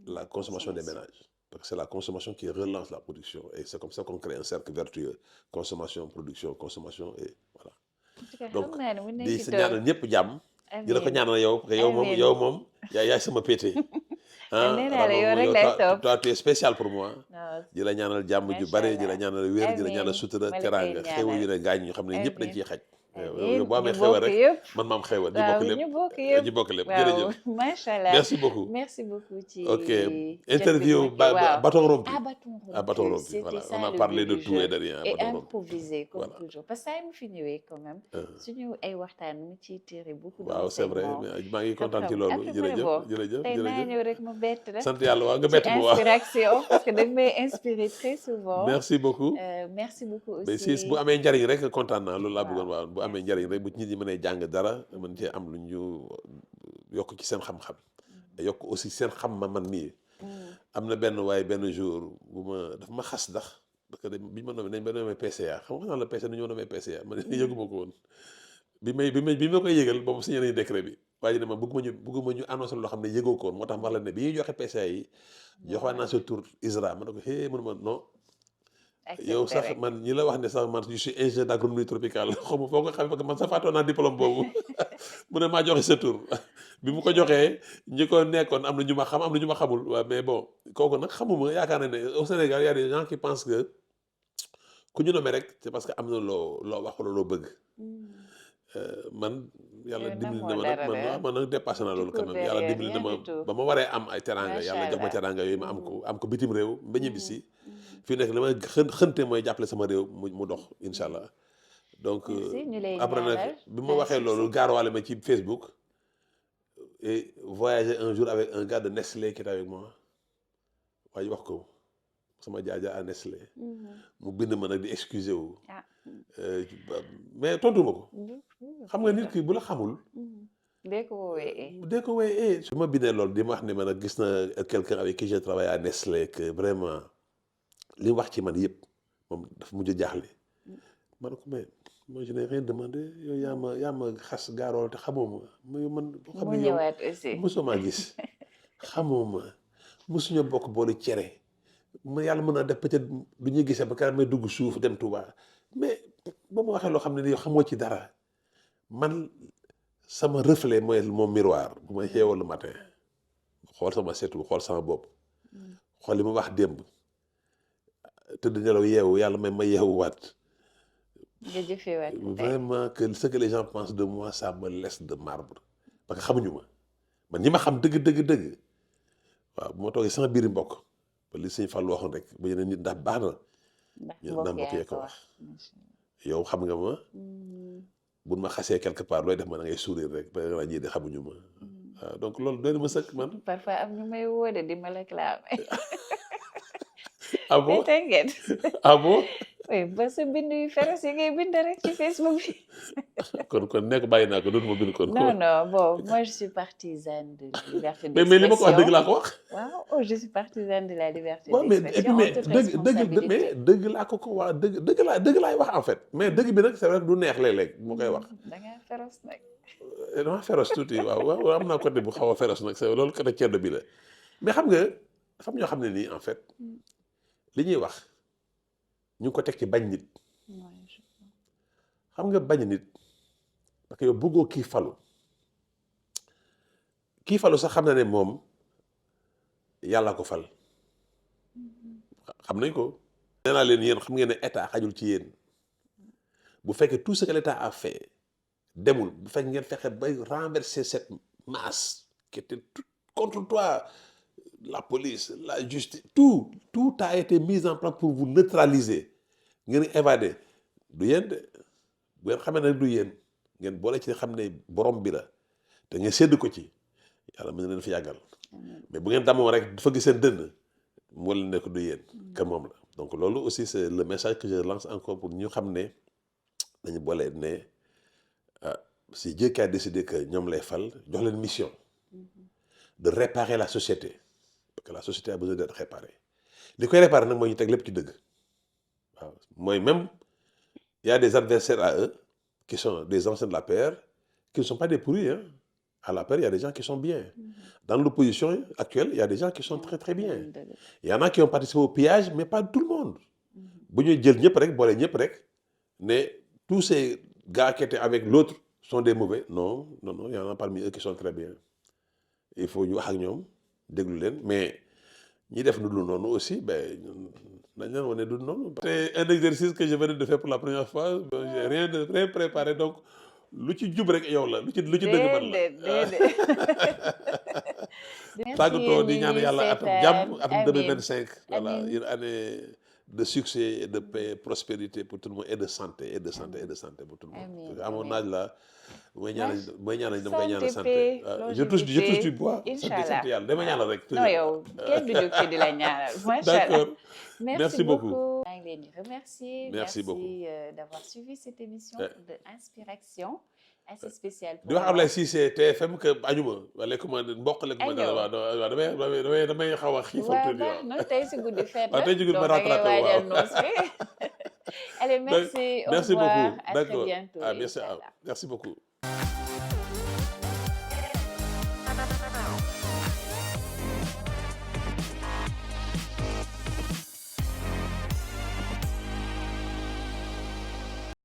la consommation des ménages parce que c'est la consommation qui relance la production et c'est comme ça qu'on crée un cercle vertueux consommation production consommation et voilà donc di sa ñaanal ñëpp jàmm di la ko ñaanal yow parce que yow moom yaay sama pété toi tu es spécial pour moi di la ñaanal jàmm ju bare di la ñaanal wér di la ñaanal sutura teraanga xéwal yu ne gaañ ñu xam ne ñëpp dañ ciy xaj boo amee xewal rek man ma am xewal ñu bokk lépp jërëjëf
macha allah
merci beaucoup
ci
ok interview bâton rompu bâton rompu voilà on a parlé de tout et de rien
et improvisé comme toujours parce que saa mu fi ñëwee quand même suñu ay waxtaan mu ciy tiré beaucoup de
waaw c'est vrai maa ngi kontaan ci loolu jërëjëf
tey naa ñëw rek ma bett la
sant yàlla waaw nga bett ma waaw
inspiration parce que dañ may inspiré très souvent
merci beaucoup
aussi
si bu amee njariñ rek kontaan naa loolu laa bëggoon waaw bu amee njariñ rek bu nit ñi mënee jàng dara mën cee am lu ñu yokk ci seen xam-xam yokk aussi seen xam man mii am na benn jour bu dafa ma xas ndax parce que bi ñu ma nommé nañ ba nommé PCA xam nga la PCA dañoo nommé PCA man yëguma ko woon bi ma koy yëgal boobu signé nañu décret bi waaye ne ma bëgguma ñu annoncé loo xam ne yëgoo ko woon moo tax ma la ne bi ñuy joxe PCA yi joxoon naa sa tur ISRA ma ne ko mënuma non yow sax man ñi la wax ne sax man je suis ingénieur d'agronomie tropicale xaw ma foo ko xam parce que man sax fàttoon naa diplôme boobu mu ne maa joxe sa tur bi mu ko joxee ñi ko nekkoon am na ñu ma xam am na ñu ma xamul waaw mais bon kooku nag xamuma yaakaar na ne au Sénégal y a des gens qui pensent que ku ñu nommé rek c'est parce que am na loo wax wala loo bëgg man yàlla dimbali na ma nag man nag dépassé naa loolu quand même yàlla dimbali na ma ba ma waree am ay teranga yàlla jox ma teranga yooyu ma am ko bitim réew ba ñibbisi fii nekk li may xënte mooy jàppale sama réew mu dox incha allah donc après nag bi ma waxee loolu gaarwaale ma ci Facebook et voyager un jour avec un gars de Nestlé qui est avec moi waaye wax ko sama jaaja à Nestlé mu bind ma nag di excuser wu mais tontu ma ko xam nga nit ki bu la xamul
dès ko woowee
su ma bindee loolu di ma wax ne ma nag gis na quelqu'un avec qui j'ai travaillé à Nestlé que vraiment li wax ci man yëpp moom dafa mujj jaaxle ma ne ko mais moi je n'ai rien demandé yow yaa ma xas gaarool te xamoo ma man xam ne yow mosoo maa gis xamoo ma mosuñu bokk boolu cere ma yàlla mën naa def peut-être du ñuy gisee ba kanam may dugg suuf dem Touba mais ba ma waxee loo xam ne yow xamoo ci dara man sama reflet mooy mon miroir bu may yeewoo le matin xool sama seetu xool sama bopp xool li ma wax démb tëdd nelaw yeewu yàlla may ma yeewuwaat
nga jëfewaat
vraiment que ce que les gens pensent de moi ça me laisse de marbre parce que xamuñu ma man ñi ma xam dëgg waaw bu ma toogee sama biir mbokk ba li sëñ Fall waxoon rek bu ñu ne nit ndax baax na ñu ndax mbokk yee ko wax yow xam nga ma buñ ma xasee quelque part looy def ma da ngay sourire rek ba nga ñii de xamuñu ma waaw donc loolu doy na ma sëkk man
parfois am ñu may wóode di ma réclamer
ah bon ah bon
oui ba sa bind yu féroce yi ngay bind rek ci Facebook bi.
kon nekk bàyyi naa ko dootuma bind kon.
Non, non, bon, moi je suis partisane de la liberté
mais li ma ko wax dëgg
d'expression.
laa ko wax.
Waaw, oh, je suis partisane de la liberté
waaw mais et puis
d'expression en
mais
toute
dëgg
responsabilité.
dëgg laa ko wax dëgg laay wax en fait mais dëgg bi nag c'est vrai que du neex léeg-léeg moo koy wax.
Da ngaa féroce nag.
dama féroce tuuti waaw am naa côté bu xaw a féroce nag c'est loolu côté ceddo bi la mais xam nga dafa am ñoo xam ne nii en fait li ñuy wax ñu ngi ko teg ci bañ nit. xam nga bañ nit parce que yow bëggoo kii falu sax xam na ne moom yàlla ko fal xam nañ ko. nee naa leen yéen xam ngeen ne état xajul ci yéen bu fekkee tout ce que l'état a fait demul bu fekk ngeen fexe bay renverser cette masse qui était toute contre toi, la police, la justice, tout a été mis en place pour vous neutraliser ngeen évader du yéen de bu ngeen xamee ne du yéen ngeen boole ci xam ne borom bi la te ngeen sédd ko ci yàlla mën na leen fi yàggal mais bu ngeen damoo rek dafa gis seen dënn moo leen nekk du yéen que moom la donc loolu aussi c'est le message que je lance encore pour ñu xam ne dañu boole ne c'est Dieu qui a décidé que ñoom lay fal jox leen mission de réparer la société parce que la société a besoin d'être réparée li koy réparer nag mooy ñu teg lépp ci dëgg waaw mooy même il y a des adversaires à eux qui sont des anciens de la l'APR qui ne sont pas des pourris hein. À l'APR il y a des gens qui sont bien dans l'opposition actuelle il y a des gens qui sont très très bien il y en a qui ont participé au pillage mais pas tout le monde bu ñuy jël ñëpp rek boole ñëpp rek ne tous ces gars qui étaient avec l'autre sont des mauvais non il y en a parmi eux qui sont très bien il faut ñu wax ak ñoom déglu leen mais ñi def nu dul noonu aussi ben nañ leen wane du noonu. c'est un exercice que je venais de faire pour la première fois j'ai rien préparé donc lu ci jub rek yow la lu ci dëgg man la. tàggatoo di ñaan yàlla atum jàmm atum 2025 voilà une année de succès et de paix prospérité pour tout le monde et de santé pour tout le monde. à mon âge là mooy ñaanal dama koy ñaanal santé je touche du bois.
Inch'Allah
sant yàlla dama ñaanal rek.
non yow kenn du jóg ci di la ñaanal. macha allah
d'accord merci beaucoup.
maa ngi leen di remercier.
merci beaucoup
d'avoir suivi cette émission de Inspiration assez spéciale.
di wax Ablaye Cissé TFM que añuma wala commande mboq la commande waaw damay xaw a xiifal tuuti waaw.
non tey si guddi fête la.
waaw tey si guddi ma rattrapé waaw.
Allez, merci.
Merci
au revoir.
beaucoup.
À
D'accord.
très bientôt.
Merci beaucoup.